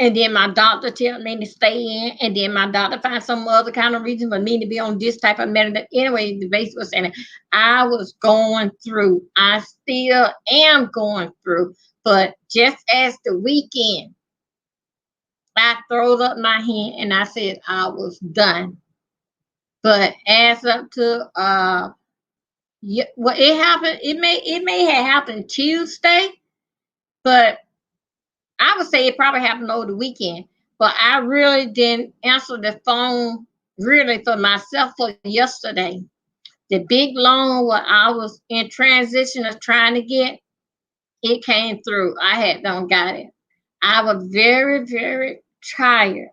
And then my doctor tell me to stay in, and then my doctor find some other kind of reason for me to be on this type of medicine. Anyway, the base was saying I was going through. I still am going through. But just as the weekend, I throwed up my hand and I said I was done. But as up to yeah, well, it happened. It may have happened Tuesday, but I would say it probably happened over the weekend. But I really didn't answer the phone really for myself for yesterday. The big loan what I was in transition of trying to get, it came through. I had don't got it. I was very, very tired.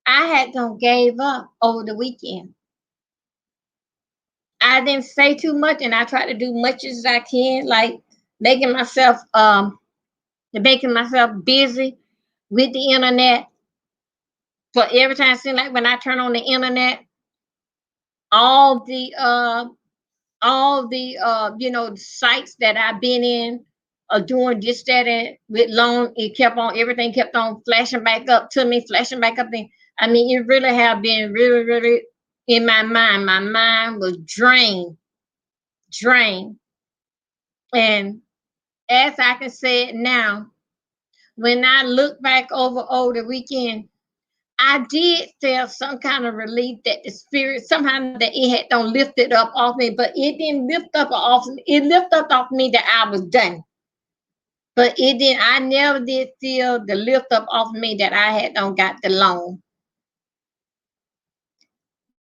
I had done gave up over the weekend. I didn't say too much, and I tried to do much as I can, like making myself busy with the internet. But every time it seems like when I turn on the internet, all the uh sites that I've been in are doing this, that, and with loan, it kept on, everything kept on flashing back up to me, flashing back up. I mean, it really have been really, really in my mind. My mind was drained. And as I can say it now, when I look back over the weekend, I did feel some kind of relief that the spirit somehow that it had don't lift it up off me, but it didn't lift up off. It lifted up off me that I was done, but it didn't. I never did feel the lift up off me that I had don't got the loan.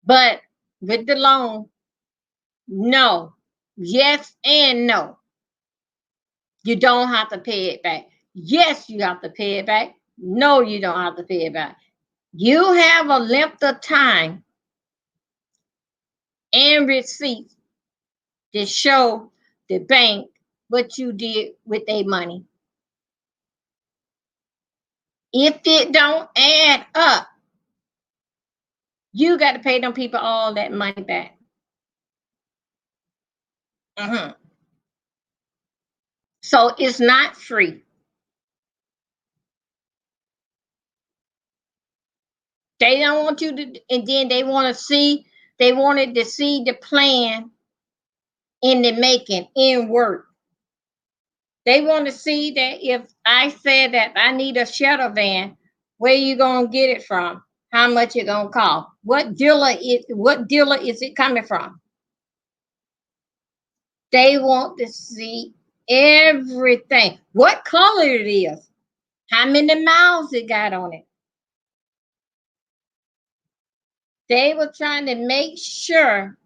But with the loan, no, yes and no. You don't have to pay it back. Yes, you have to pay it back. No, you don't have to pay it back. You have a length of time and receipts to show the bank what you did with their money. If it don't add up, you got to pay them people all that money back. Mhm. So it's not free. They don't want you to, and then they wanted to see the plan in the making, in work. They want to see that if I said that I need a shuttle van, where you gonna get it from? How much it gonna cost? What dealer is it coming from? They want to see everything. What color it is, how many miles it got on it. They were trying to make sure.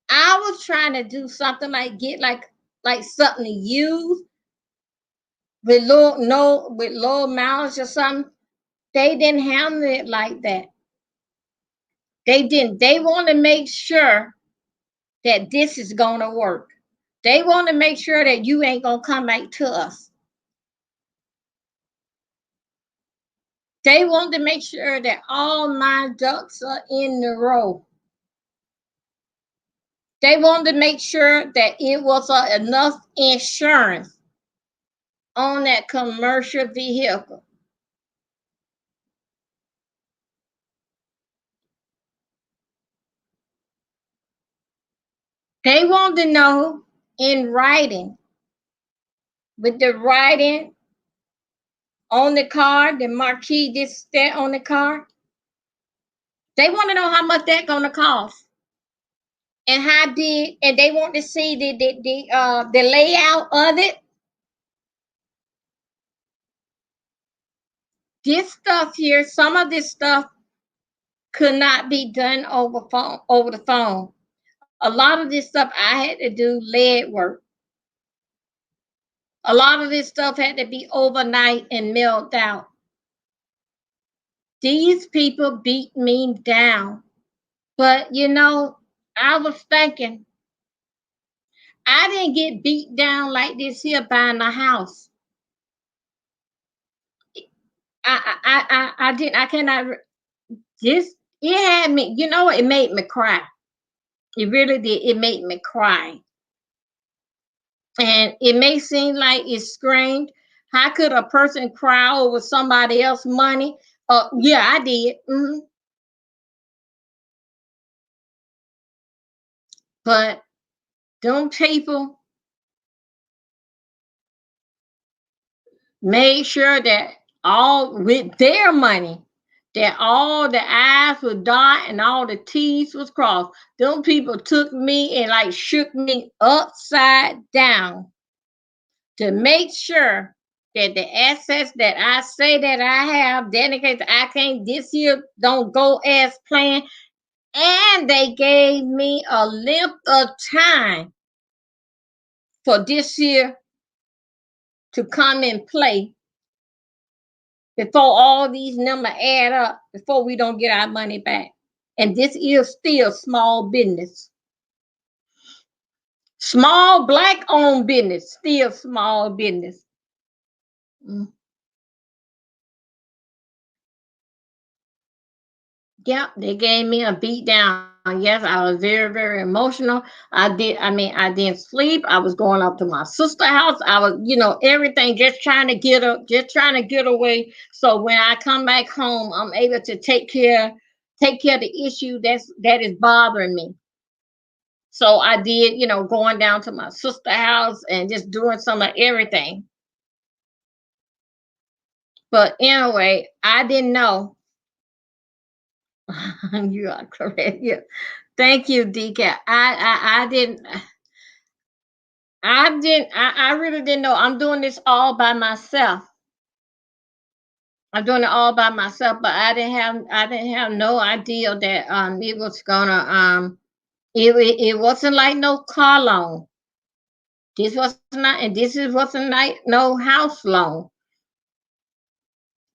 I was trying to do something like get like something to use with low mileage or something. They didn't handle it like that. They didn't. They want to make sure that this is gonna work. They want to make sure that you ain't gonna come back to us. They want to make sure that all my ducks are in the row. They wanted to make sure that it was enough insurance on that commercial vehicle. They want to know in writing, with the writing on the car, the marquee, this, that on the car. They want to know how much that's going to cost and how big, and they want to see the layout of it. This stuff here, some of this stuff could not be done over the phone. A lot of this stuff I had to do lead work. A lot of this stuff had to be overnight and mailed out. These people beat me down. But I was thinking, I didn't get beat down like this here buying a house. I didn't. I cannot. This it had me. You know what? It made me cry. It really did. It made me cry. And it may seem like it screamed. How could a person cry over somebody else's money? Yeah, I did. But them people made sure that all with their money, that all the I's were dotted and all the T's was crossed. Them people took me and like shook me upside down to make sure that the assets that I say that I have, dedicated, I can't this year don't go as planned. And they gave me a length of time for this year to come and play before all these numbers add up, before we don't get our money back. And this is still small business. Small black owned business, still small business. Mm. Yep, they gave me a beat down. Yes, I was very, very emotional. I didn't sleep. I was going up to my sister's house. I was, everything, just trying to get up, just trying to get away. So when I come back home, I'm able to take care of the issue that is bothering me. So I did, going down to my sister's house and just doing some of everything. But anyway, I didn't know. You are correct. Yeah. Thank you, Deacon. I really didn't know. I'm doing this all by myself. I'm doing it all by myself, but I didn't have no idea that it was gonna it wasn't like no car loan. This was not, and this is wasn't like no house loan.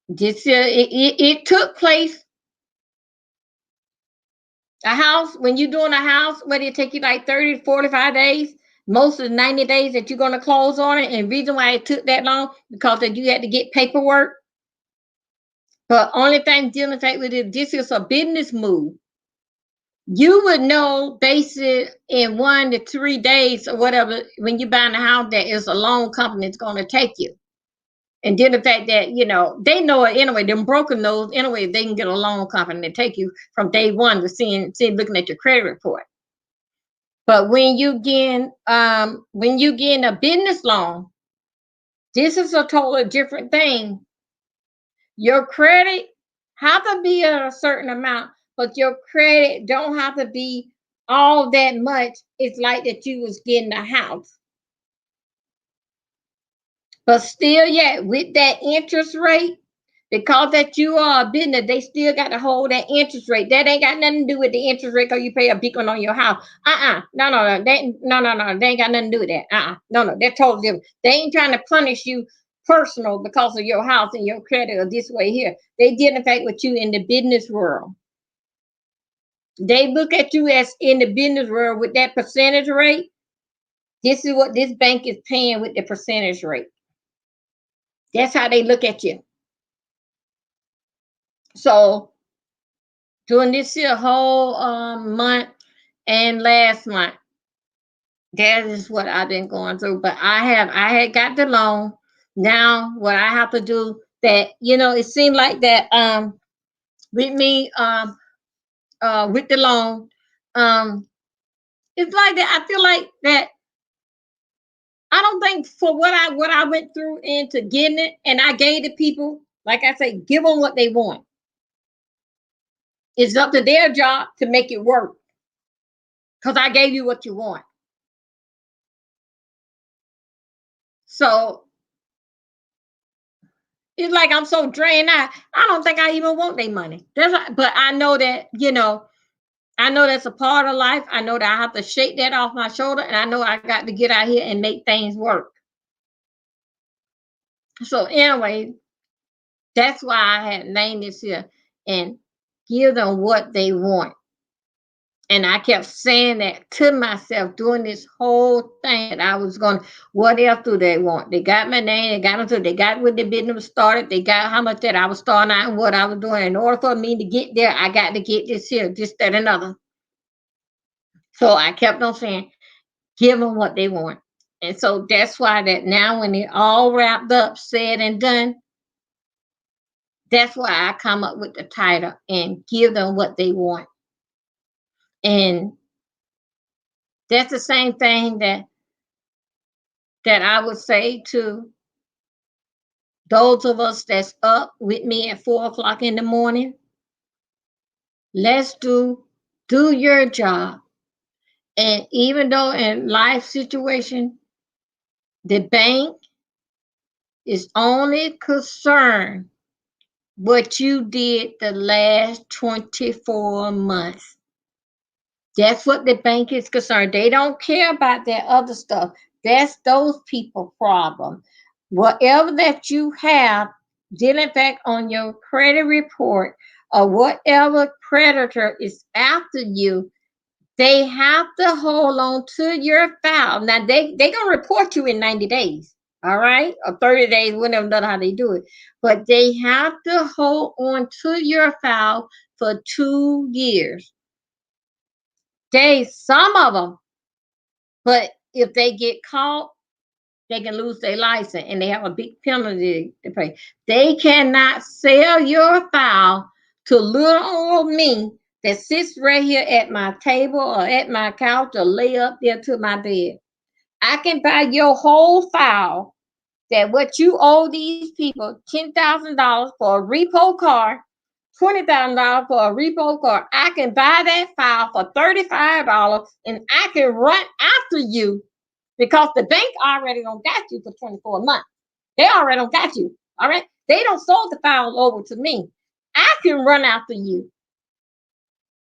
It took place. A house, when you're doing a house, whether it take you like 30 to 45 days, most of the 90 days that you're going to close on it. And the reason why it took that long, because that you had to get paperwork. But only thing dealing with it, this is a business move. You would know basic in 1 to 3 days or whatever, when you're buying a house, that is a loan company that's going to take you. And then the fact that, they know it anyway, them broken knows anyway, they can get a loan company to take you from day one to seeing looking at your credit report. But when you get a business loan, this is a totally different thing. Your credit have to be at a certain amount, but your credit don't have to be all that much. It's like that you was getting a house. But still, yeah, with that interest rate, because that you are a business, they still got to hold that interest rate. That ain't got nothing to do with the interest rate because you pay a big one on your house. No. No. They ain't got nothing to do with that. No. They're totally different. They ain't trying to punish you personal because of your house and your credit or this way here. They deal in fact with you in the business world. They look at you as in the business world with that percentage rate. This is what this bank is paying with the percentage rate. That's how they look at you. So during this here whole month and last month, that is what I've been going through. But I had got the loan. Now what I have to do, that it seemed like that with me with the loan, it's like that. I feel like that. I don't think for what I went through into getting it, and I gave the people, like I say, give them what they want. It's up to their job to make it work, because I gave you what you want. So it's like I'm so drained out. I don't think I even want their money. But I know that, I know that's a part of life. I know that I have to shake that off my shoulder, and I know I got to get out here and make things work. So anyway, that's why I had named this here, and give them what they want. And I kept saying that to myself during this whole thing, that I was going, what else do they want? They got my name, they got what the business started, they got how much that I was starting out and what I was doing. In order for me to get there, I got to get this here, this, that, another. So I kept on saying, give them what they want. And so that's why that now when it all wrapped up, said and done, that's why I come up with the title, and give them what they want. And that's the same thing that I would say to those of us that's up with me at 4 o'clock in the morning. Let's do your job. And even though in life situation, the bank is only concerned what you did the last 24 months. That's what the bank is concerned. They don't care about that other stuff. That's those people problem. whatever that you have dealing back on your credit report, or whatever creditor is after you, they have to hold on to your file. Now they gonna report you in 90 days, all right, or 30 days, whatever, know how they do it. But they have to hold on to your file for 2 years. Some of them, but if they get caught, they can lose their license and they have a big penalty to pay. They cannot sell your file to little old me that sits right here at my table or at my couch or lay up there to my bed. I can buy your whole file, that what you owe these people $10,000 for a repo car, $20,000 for a repo car. I can buy that file for $35 and I can run after you because the bank already don't got you for 24 months. They already don't got you. All right. They don't sold the file over to me. I can run after you,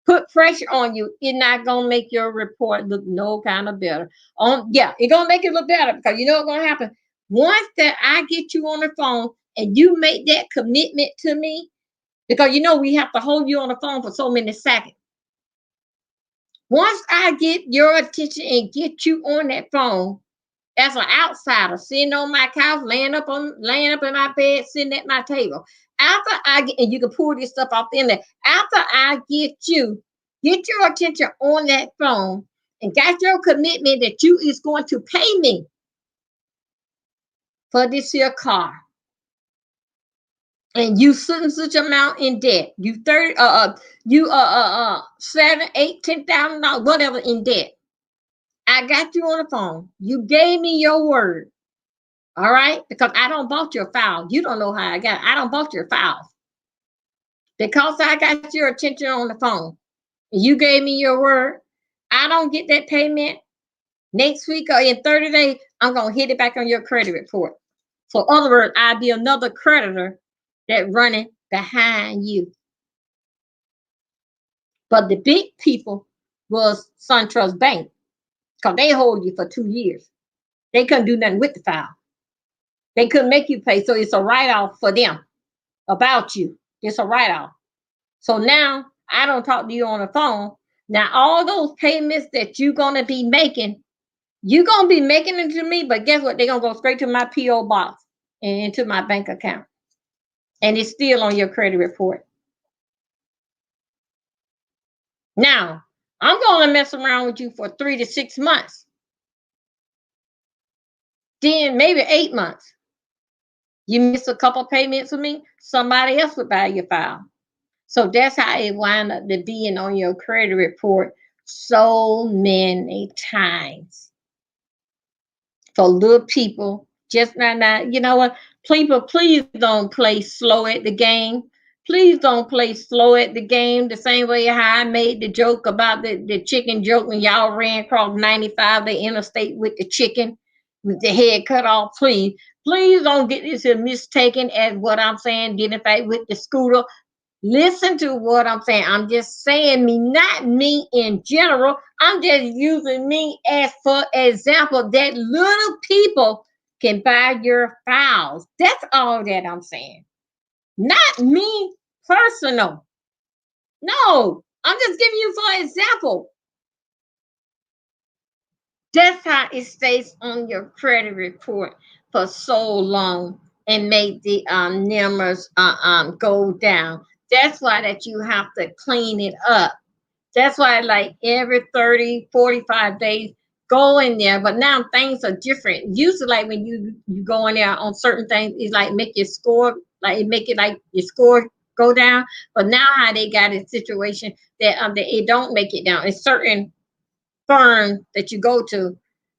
put pressure on you. It's not gonna make your report look no kind of better. Yeah, it's gonna make it look better because you know what's gonna happen. Once that I get you on the phone and you make that commitment to me, because you know we have to hold you on the phone for so many seconds. Once I get your attention and get you on that phone, as an outsider sitting on my couch, laying up in my bed, sitting at my table. After I get, and you can pull this stuff off in there. After I get your attention on that phone and got your commitment that you is going to pay me for this here car, and you such amount in debt, you 30, you 7, 8, $10,000, whatever in debt. I got you on the phone. You gave me your word. All right, because I don't bought your file. You don't know how I got it. I don't bought your files. Because I got your attention on the phone. You gave me your word. I don't get that payment next week or in 30 days, I'm gonna hit it back on your credit report. So in other words, I'll be another creditor that running behind you. But the big people was SunTrust Bank, because they hold you for 2 years. They couldn't do nothing with the file. They couldn't make you pay, so it's a write-off for them about you. It's a write-off. So now I don't talk to you on the phone. Now all those payments that you're gonna be making, you're gonna be making them to me, but guess what? They're gonna go straight to my P.O. box and into my bank account. And it's still on your credit report. Now, I'm gonna mess around with you for 3 to 6 months. Then maybe 8 months. You miss a couple payments with me, somebody else would buy your file. So that's how it wind up to being on your credit report so many times. For little people, just not, you know what? People, please don't play slow at the game. Please don't play slow at the game. The same way how I made the joke about the chicken joke when y'all ran across 95, the interstate with the chicken, with the head cut off. Please don't get this mistaken as what I'm saying, getting fight with the scooter. Listen to what I'm saying. I'm just saying me, not me in general. I'm just using me as for example that little people can buy your files. That's all that I'm saying. Not me personal. No, I'm just giving you for example. That's how it stays on your credit report for so long and make the numbers go down. That's why that you have to clean it up. That's why like every 30, 45 days, go in there. But now things are different. Usually like when you go in there on certain things, it's like make your score, like make it like your score go down. But now how they got a situation that it don't make it down. It's certain firm that you go to,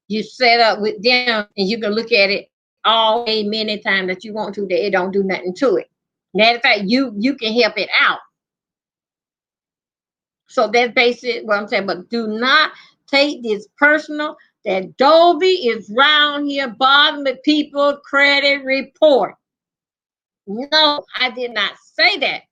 you set up with them and you can look at it all day many times that you want to, that it don't do nothing to it. Matter of fact, you can help it out. So that's basically what I'm saying. But do not take this personal that Dolby is round here bothering people credit report. No, I did not say that.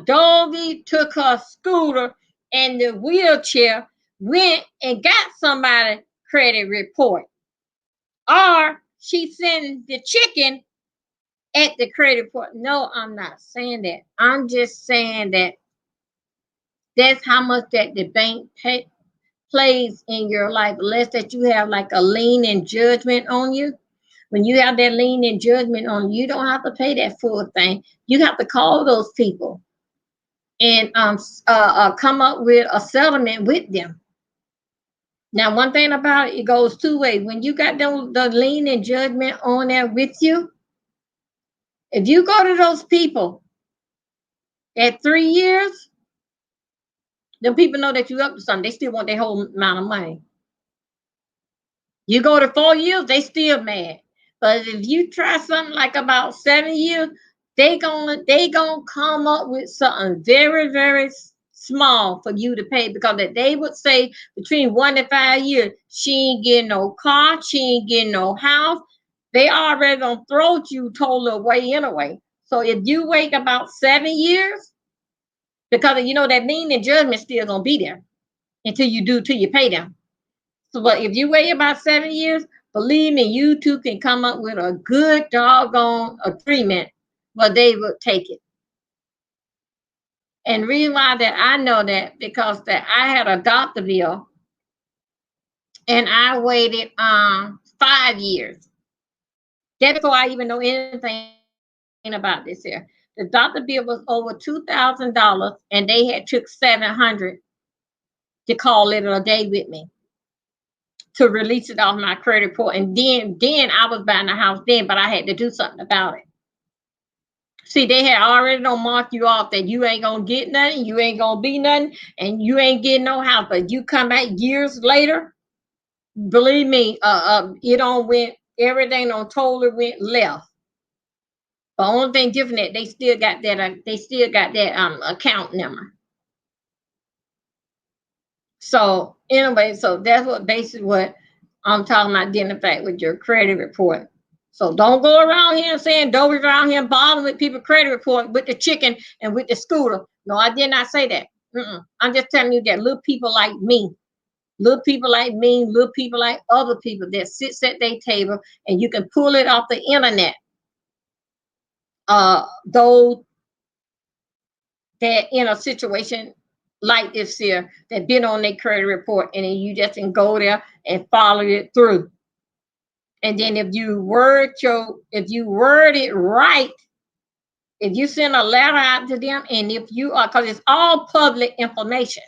Dolby took her scooter and the wheelchair, went and got somebody credit report. Or she sent the chicken at the credit report. No, I'm not saying that. I'm just saying that that's how much that the bank plays in your life, unless that you have like a lien and judgment on you. When you have that lien and judgment on you, you don't have to pay that full thing. You have to call those people and come up with a settlement with them. Now, one thing about it, it goes two ways. When you got the lien and judgment on there with you, if you go to those people at 3 years, them people know that you up to something. They still want their whole amount of money. You go to 4 years, they still mad. But if you try something like about 7 years, they gonna come up with something very, very small for you to pay, because that they would say between 1 and 5 years, she ain't getting no car, she ain't getting no house. They already gonna throw you totally away anyway. So if you wait about 7 years, because you know that lien and judgment still gonna be there until you pay them. So, but if you wait about 7 years, believe me, you two can come up with a good doggone agreement where they would take it. And reason why that I know that, because that I had a doctor bill and I waited 5 years. That's before I even know anything about this here. The doctor bill was over $2,000 and they had took $700 to call it a day with me, to release it off my credit report. And then I was buying a house then, but I had to do something about it. See, they had already don't mark you off that you ain't gonna get nothing, you ain't gonna be nothing, and you ain't getting no house. But you come back years later, believe me, it don't went, everything on totally went left. The only thing different that they still got that account number. So anyway, so that's what basically what I'm talking about, dealing the fact with your credit report. So don't go around here saying, don't be around here bothering with people's credit report with the chicken and with the scooter. No, I did not say that. I'm just telling you that little people like me, little people like other people that sits at their table, and you can pull it off the internet. Those that in a situation like this here, that been on their credit report, and then you just can go there and follow it through. And then if you word it right, if you send a letter out to them, and if you are, because it's all public information,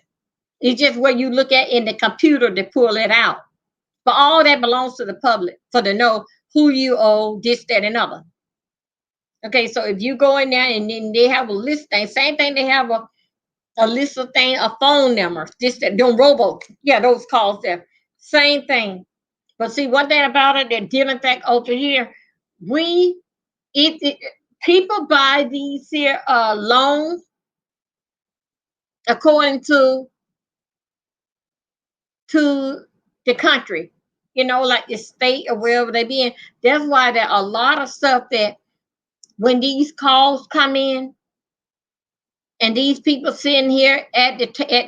it's just where you look at in the computer to pull it out. But all that belongs to the public for to know who you owe, this, that, and other. Okay, so if you go in there and then they have a list thing, same thing, they have a list of things, a phone number, this, that, them those calls there, same thing. But see, one thing about it, that dealing fact over here, people buy these here loans according to the country, like the state or wherever they be in. That's why there are a lot of stuff that when these calls come in, and these people sitting here at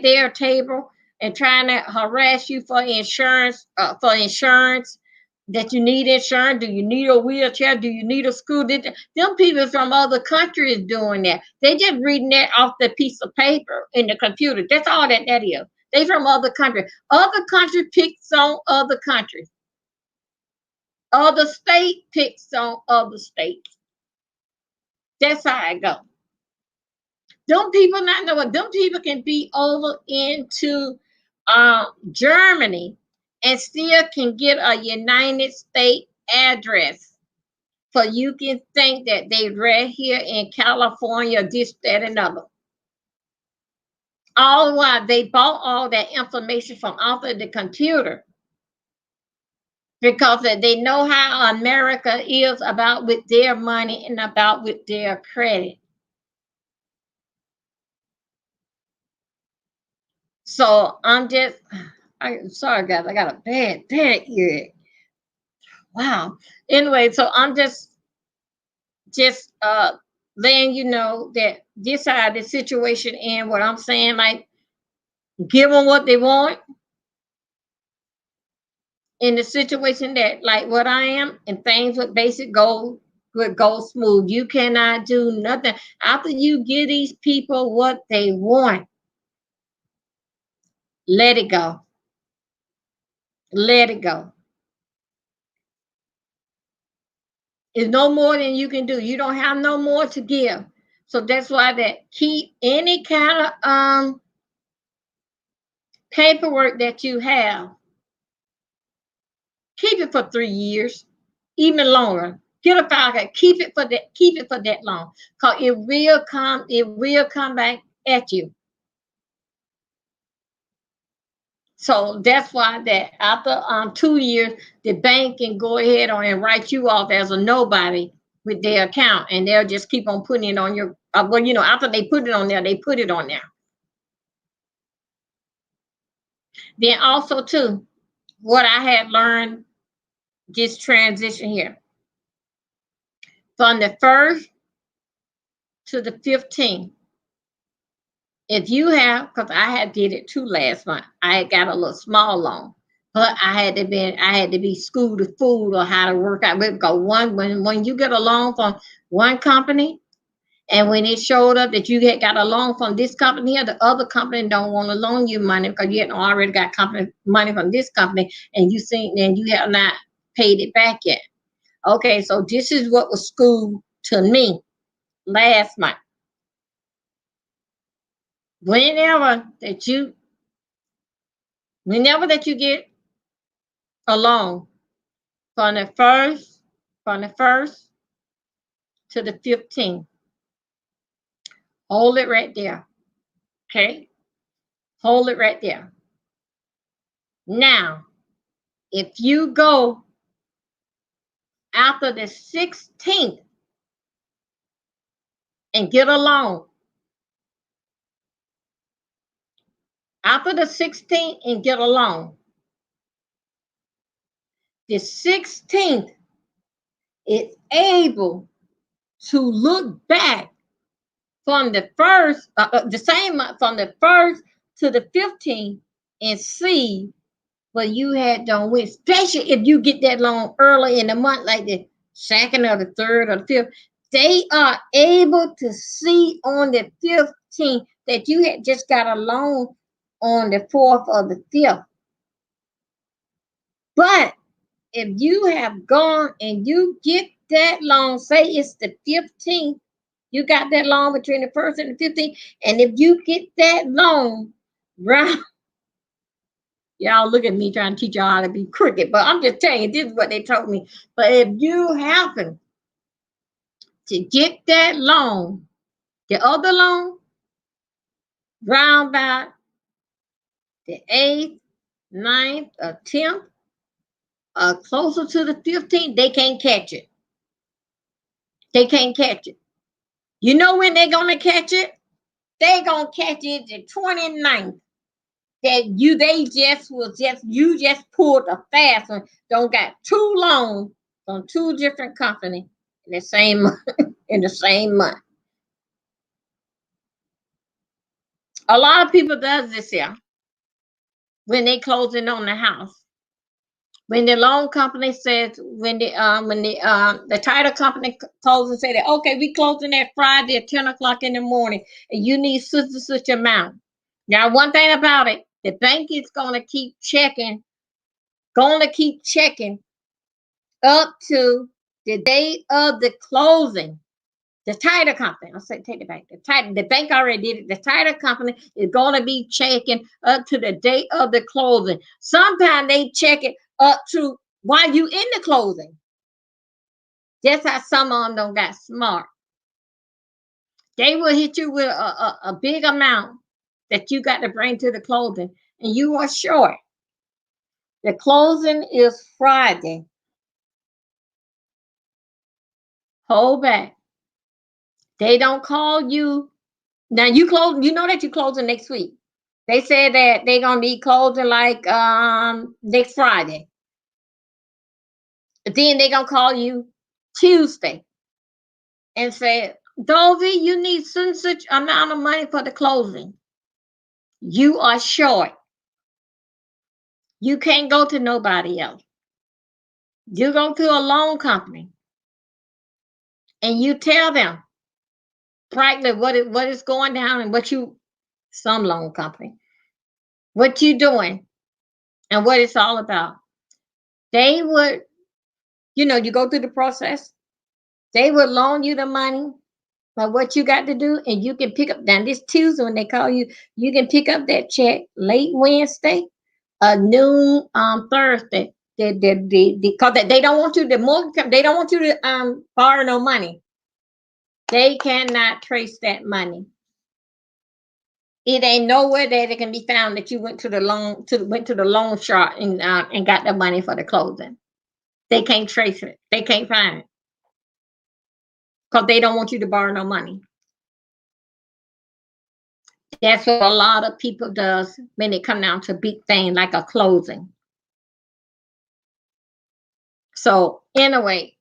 their table and trying to harass you for insurance, that you need insurance. Do you need a wheelchair? Do you need a school? Them people from other countries doing that. They just reading that off the piece of paper in the computer. That's all that is. They from other countries. Other countries picks on other countries. Other state picks on other states. That's how it goes. Them people not know what them people can be over into Germany and still can get a United States address. So you can think that they right here in California, this, that, and other. All the while they bought all that information from off of the computer, because they know how America is about with their money and about with their credit. So I'm sorry guys, I got a bad ear. Wow. Anyway, so I'm just letting you know that this how the situation and what I'm saying, like, give them what they want. in the situation that like what I am, and things with basic gold would go smooth. You cannot do nothing after you give these people what they want. Let it go. Let it go. It's no more than you can do. You don't have no more to give. So that's why that keep any kind of paperwork that you have, keep it for 3 years, even longer. Get a file, keep it for that long. Cause it will come back at you. So that's why that after 2 years, the bank can go ahead on and write you off as a nobody with their account, and they'll just keep on putting it on your. Well, after they put it on there, they put it on there. Then also too, what I had learned this transition here from the 1st to the 15th. If you have, because I had did it too last month, I had got a little small loan, but I had to be schooled to food or how to work out. Because when you get a loan from one company, and when it showed up that you had got a loan from this company or the other company don't want to loan you money because you had already got company money from this company, and you have not paid it back yet. Okay, so this is what was schooled to me last month. Whenever that you get a loan from the first to the 15th, hold it right there. Okay? Hold it right there. Now, if you go after the 16th and get a loan, after the 16th and get a loan, the 16th is able to look back from the first, the same month, from the 1st to the 15th, and see what you had done with, especially if you get that loan early in the month, like the 2nd or the 3rd or the 5th. They are able to see on the 15th that you had just got a loan on the 4th or the 5th. But if you have gone and you get that loan, say it's the 15th, you got that loan between the 1st and the 15th, and if you get that loan, right? Y'all look at me trying to teach y'all how to be crooked, but I'm just telling you, this is what they told me. But if you happen to get that loan, the other loan, round about the 8th, 9th, or 10th, closer to the 15th, they can't catch it. They can't catch it. You know when they're going to catch it? They're going to catch it the 29th. That you just pulled a fast one. Don't got 2 loans from 2 different companies in the same month. In the same month. A lot of people does this here when they closing on the house. When the loan company says, when the title company calls and say that, okay, we closing that Friday at 10 o'clock in the morning, and you need such amount. Now, one thing about it, the bank is going to keep checking up to the date of the closing. The title company, I'll say, take it back. The bank already did it. The title company is going to be checking up to the date of the closing. Sometimes they check it up to while you in the closing. That's how some of them don't got smart. They will hit you with a big amount that you got to bring to the closing, and you are short. The closing is Friday. Hold back. They don't call you. Now you close, you know that you're closing next week. They said that they're gonna be closing like next Friday. But then they're gonna call you Tuesday and say, Dovey, you need such amount of money for the closing. You are short. You can't go to nobody else. You go to a loan company and you tell them practically what is going down and some loan company, what you doing and what it's all about. They would, you go through the process. They would loan you the money, but what you got to do, and you can pick up now this Tuesday when they call you, you can pick up that check late Wednesday, noon Thursday. Because they don't want you they don't want you to borrow no money. They cannot trace that money. It ain't nowhere that it can be found that you went to the loan shark and got the money for the closing. They can't trace it. They can't find it because they don't want you to borrow no money. That's what a lot of people does when it come down to big thing like a closing. So anyway,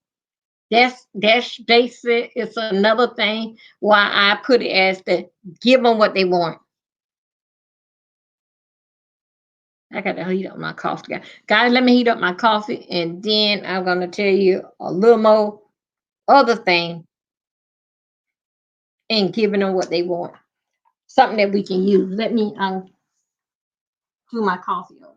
that's basic. It's another thing why I put it as the give them what they want. I got to heat up my coffee, guys. Let me heat up my coffee, and then I'm gonna tell you a little more other thing and giving them what they want. Something that we can use. Let me do my coffee over.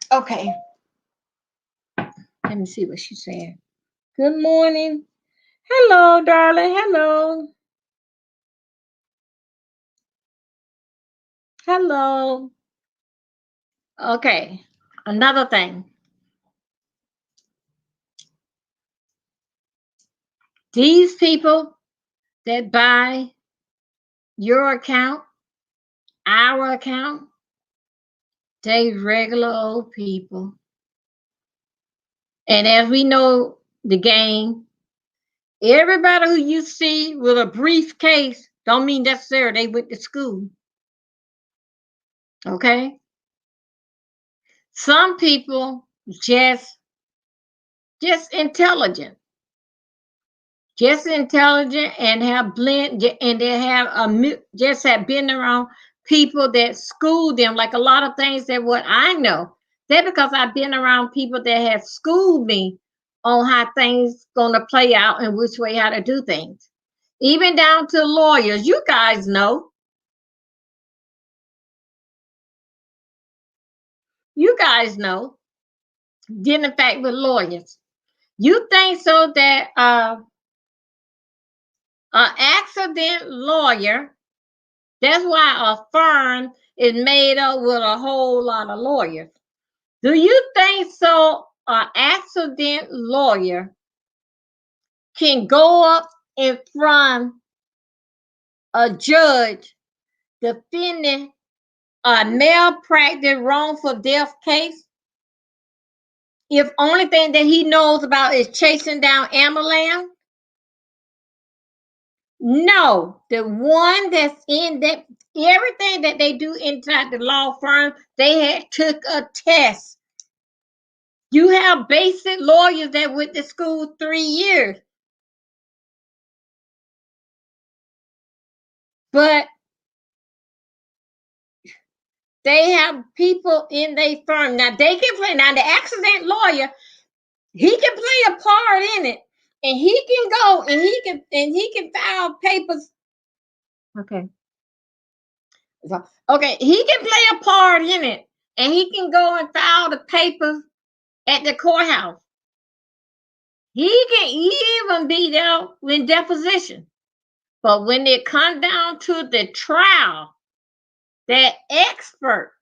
Okay. Let me see what she's saying. Good morning. Hello, darling. Hello. Hello. Okay. Another thing. These people that buy your account, our account, they regular old people. And as we know the game, everybody who you see with a briefcase don't mean necessarily they went to school. Okay? Some people just intelligent. Just intelligent and have blend and they have just have been around people that school them like a lot of things that what I know. That because I've been around people that have schooled me on how things gonna play out and which way how to do things. Even down to lawyers. You guys know. You guys know. Dealing in fact with lawyers. You think so that an accident lawyer, that's why a firm is made up with a whole lot of lawyers. Do you think so? An accident lawyer can go up in front a judge defending a malpractice wrongful death case if only thing that he knows about is chasing down Amalam? No, the one that's in that everything that they do inside the law firm, they had took a test. You have basic lawyers that went to school 3 years. But They have people in their firm. Now they can play. Now the accident lawyer, he can play a part in it, and he can go and he can file papers. Okay. So, okay, he can play a part in it, and he can go and file the papers at the courthouse. He can even be there in deposition. But when it comes down to the trial, that expert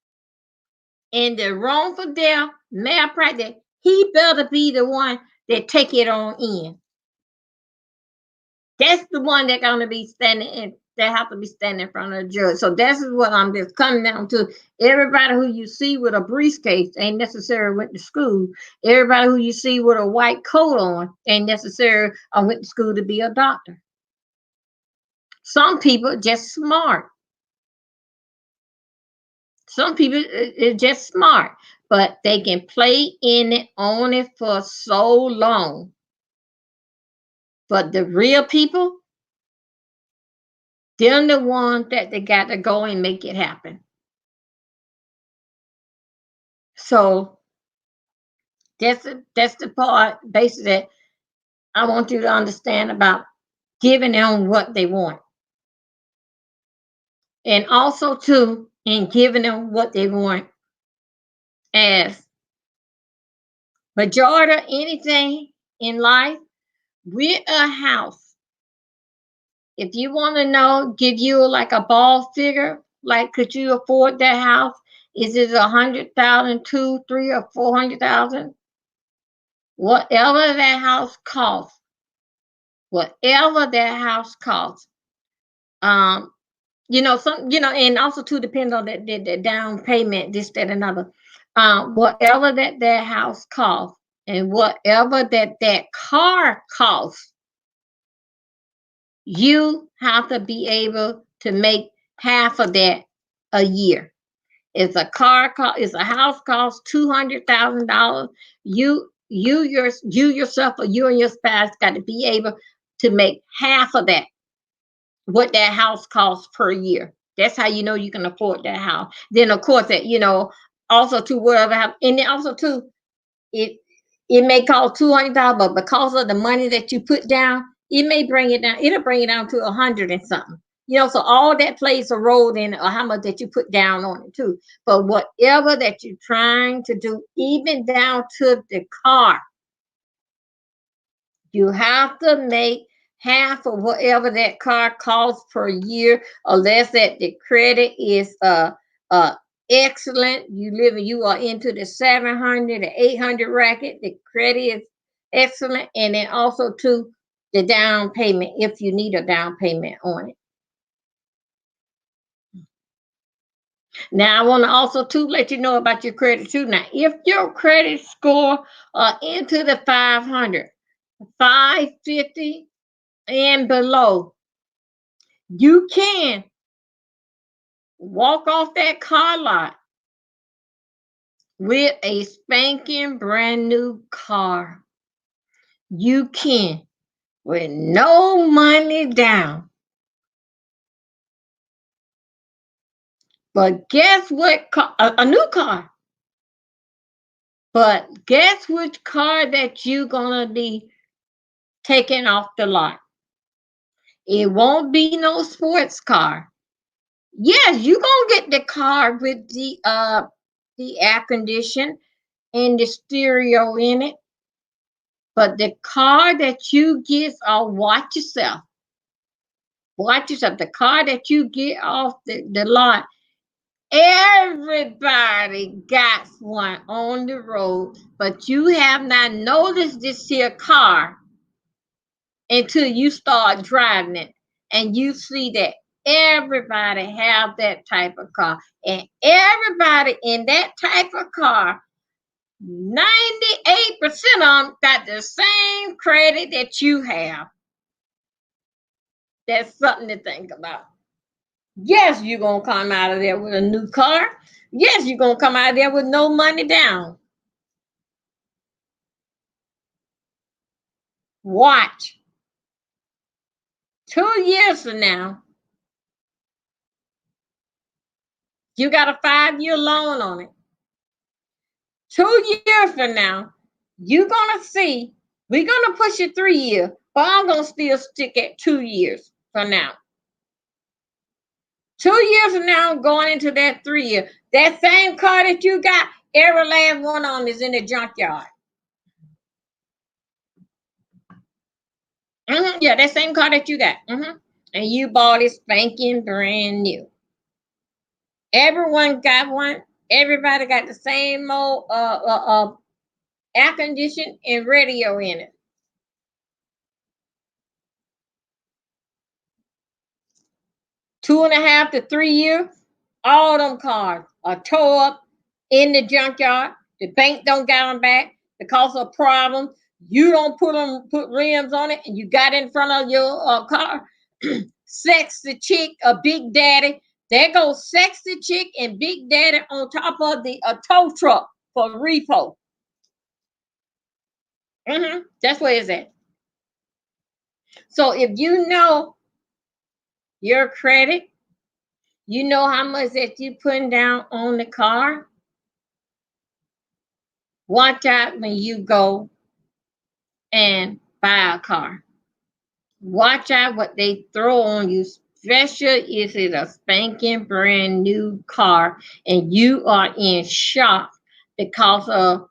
in the wrongful death malpractice, he better be the one that take it on in. That's the one that's gonna be standing in. They have to be standing in front of the judge. So that's what I'm just coming down to. Everybody who you see with a briefcase ain't necessarily went to school. Everybody who you see with a white coat on ain't necessarily went to school to be a doctor. Some people just smart. Some people are just smart, but they can play in it on it for so long. But the real people, they're the ones that they got to go and make it happen. So that's the part basically that I want you to understand about giving them what they want. And also too, in giving them what they want as majority of anything in life, with a house. If you want to know, give you like a ball figure, like could you afford that house? Is it 100,000, 2, 3, or 400,000? Whatever that house costs, whatever that house costs, and also too depends on the down payment, this, that, another. Whatever that house costs, and whatever that car costs, you have to be able to make half of that a year. If a house costs $200,000, you yourself, or you and your spouse got to be able to make half of that, what that house costs per year. That's how you know you can afford that house. Then of course that also to whatever, and then also too, it may cost $200, but because of the money that you put down, it may bring it down. It'll bring it down to 100 and something. So all that plays a role in how much that you put down on it too. But whatever that you're trying to do, even down to the car, you have to make half of whatever that car costs per year, unless that the credit is excellent. You are into the 700, the 800 racket. The credit is excellent, and then also to the down payment if you need a down payment on it. Now, I want to also too let you know about your credit too. Now, if your credit score into the 500, 550 and below, you can walk off that car lot with a spanking brand new car. You can, with no money down. But guess what? A new car. But guess which car that you gonna be taking off the lot? It won't be no sports car. Yes, you gonna get the car with the air condition and the stereo in it. But the car that you get off, watch yourself. Watch yourself. The car that you get off the lot, everybody got one on the road, but you have not noticed this here car until you start driving it, and you see that everybody have that type of car, and everybody in that type of car, 98% of them got the same credit that you have. That's something to think about. Yes, you're going to come out of there with a new car. Yes, you're going to come out of there with no money down. Watch. 2 years from now, You got a 5-year loan on it. 2 years from now, you're going to see, we're going to push it 3 years, but I'm going to still stick at 2 years from now. 2 years from now, going into that 3 year, that same car that you got, every last one on is in the junkyard. Yeah, that same car that you got. And you bought it spanking brand new. Everyone got one. Everybody got the same old air condition and radio in it. 2.5 to 3 years, all them cars are tore up in the junkyard. The bank don't got them back because of problems. You don't put rims on it, and you got in front of your car. Sexy chick, a big daddy. There goes sexy chick and big daddy on top of the tow truck for repo. That's where it's at. So if you know your credit, you know how much that you putting down on the car, watch out when you go and buy a car. Watch out what they throw on you, especially if it's a spanking brand new car and you are in shock because of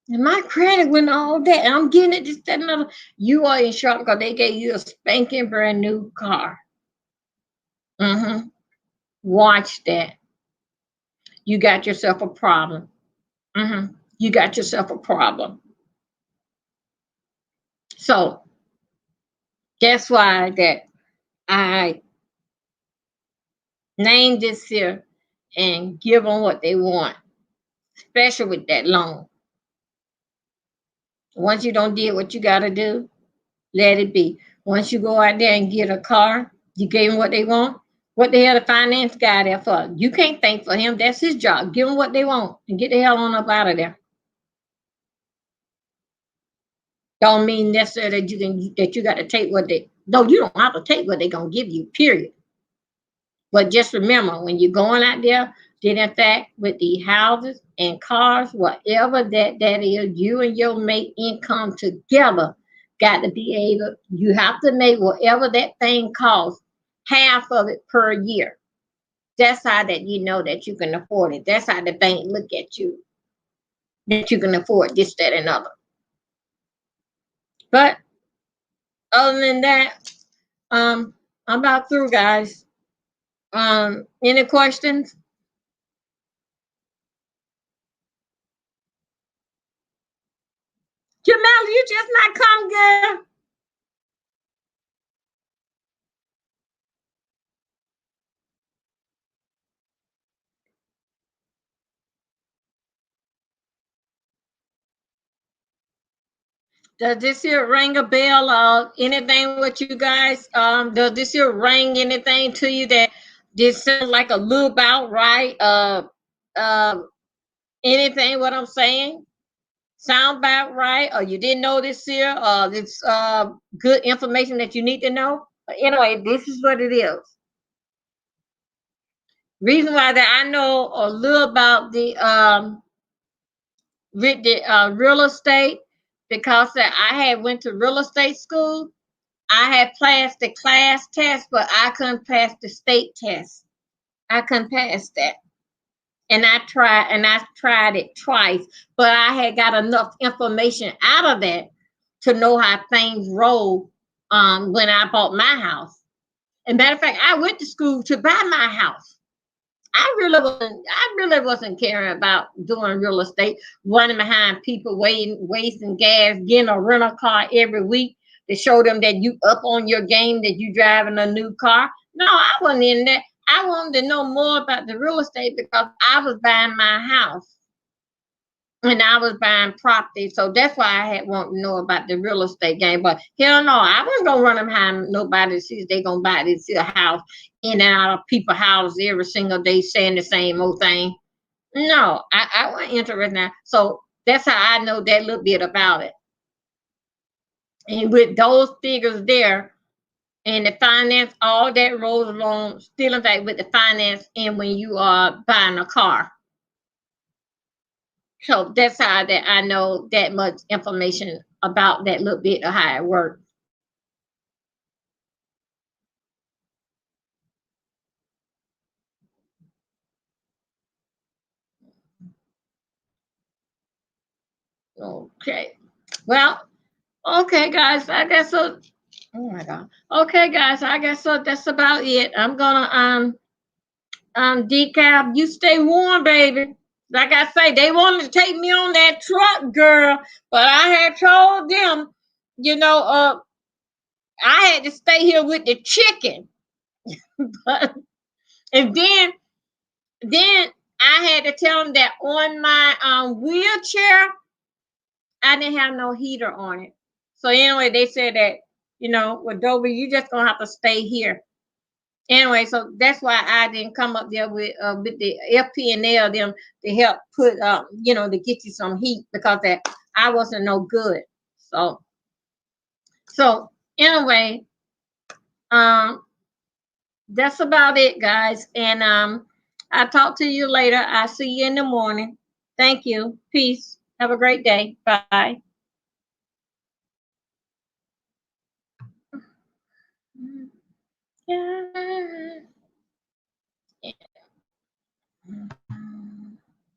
my credit went all that. And I'm getting it just that another. You are in shock because they gave you a spanking brand new car. Watch that. You got yourself a problem. You got yourself a problem. So that's why that I name this here and give them what they want, especially with that loan. Once you don't do what you got to do, let it be. Once you go out there and get a car, you gave them what they want. What the hell the finance guy there for? You can't thank for him. That's his job. Give them what they want and get the hell on up out of there. Don't mean necessarily that you got to take what they. No, you don't have to take what they're gonna give you. Period. But just remember, when you're going out there, then in fact, with the houses and cars, whatever that is, you and your mate income together got to be able, you have to make whatever that thing costs, half of it per year. That's how that you know that you can afford it. That's how the bank look at you, that you can afford this, that, and other. But other than that, I'm about through, guys. Any questions? Jamel, you just not come, girl. Does this here ring a bell or anything with you guys? Does this here ring anything to you that this sounds like a little about right? Anything what I'm saying? Sound about right? Or you didn't know this here? This good information that you need to know? But anyway, this is what it is. Reason why that I know a little about the real estate, because that I had went to real estate school. I had passed the class test, but I couldn't pass the state test. I couldn't pass that. And I tried it twice, but I had got enough information out of that to know how things roll when I bought my house. And matter of fact, I went to school to buy my house. I really wasn't caring about doing real estate, running behind people, wasting gas, getting a rental car every week to show them that you up on your game, that you driving a new car. No, I wasn't in that. I wanted to know more about the real estate because I was buying my house and I was buying property. So that's why I had wanted to know about the real estate game. But hell no, I wasn't gonna run behind nobody to see if they gonna buy this house in and out of people's houses every single day saying the same old thing. No, I wasn't interested in that. So that's how I know that little bit about it. And with those figures there, And the finance, all that rolls along, still in fact with the finance and when you are buying a car. So that's how that I know that much information about that little bit of how it works. Okay. Well, okay, guys. I guess so. Oh my God. Okay, guys. I guess so. That's about it. I'm gonna decaf. You stay warm, baby. Like I say, they wanted to take me on that truck, girl, but I had told them, you know, I had to stay here with the chicken. But and then I had to tell them that on my wheelchair, I didn't have no heater on it. So anyway, they said that, with Dobie, you just gonna have to stay here. Anyway, so that's why I didn't come up there with the FP&L them to help put to get you some heat because that I wasn't no good. So anyway, um that's about it, guys. And I'll talk to you later. I'll see you in the morning. Thank you. Peace. Have a great day. Bye.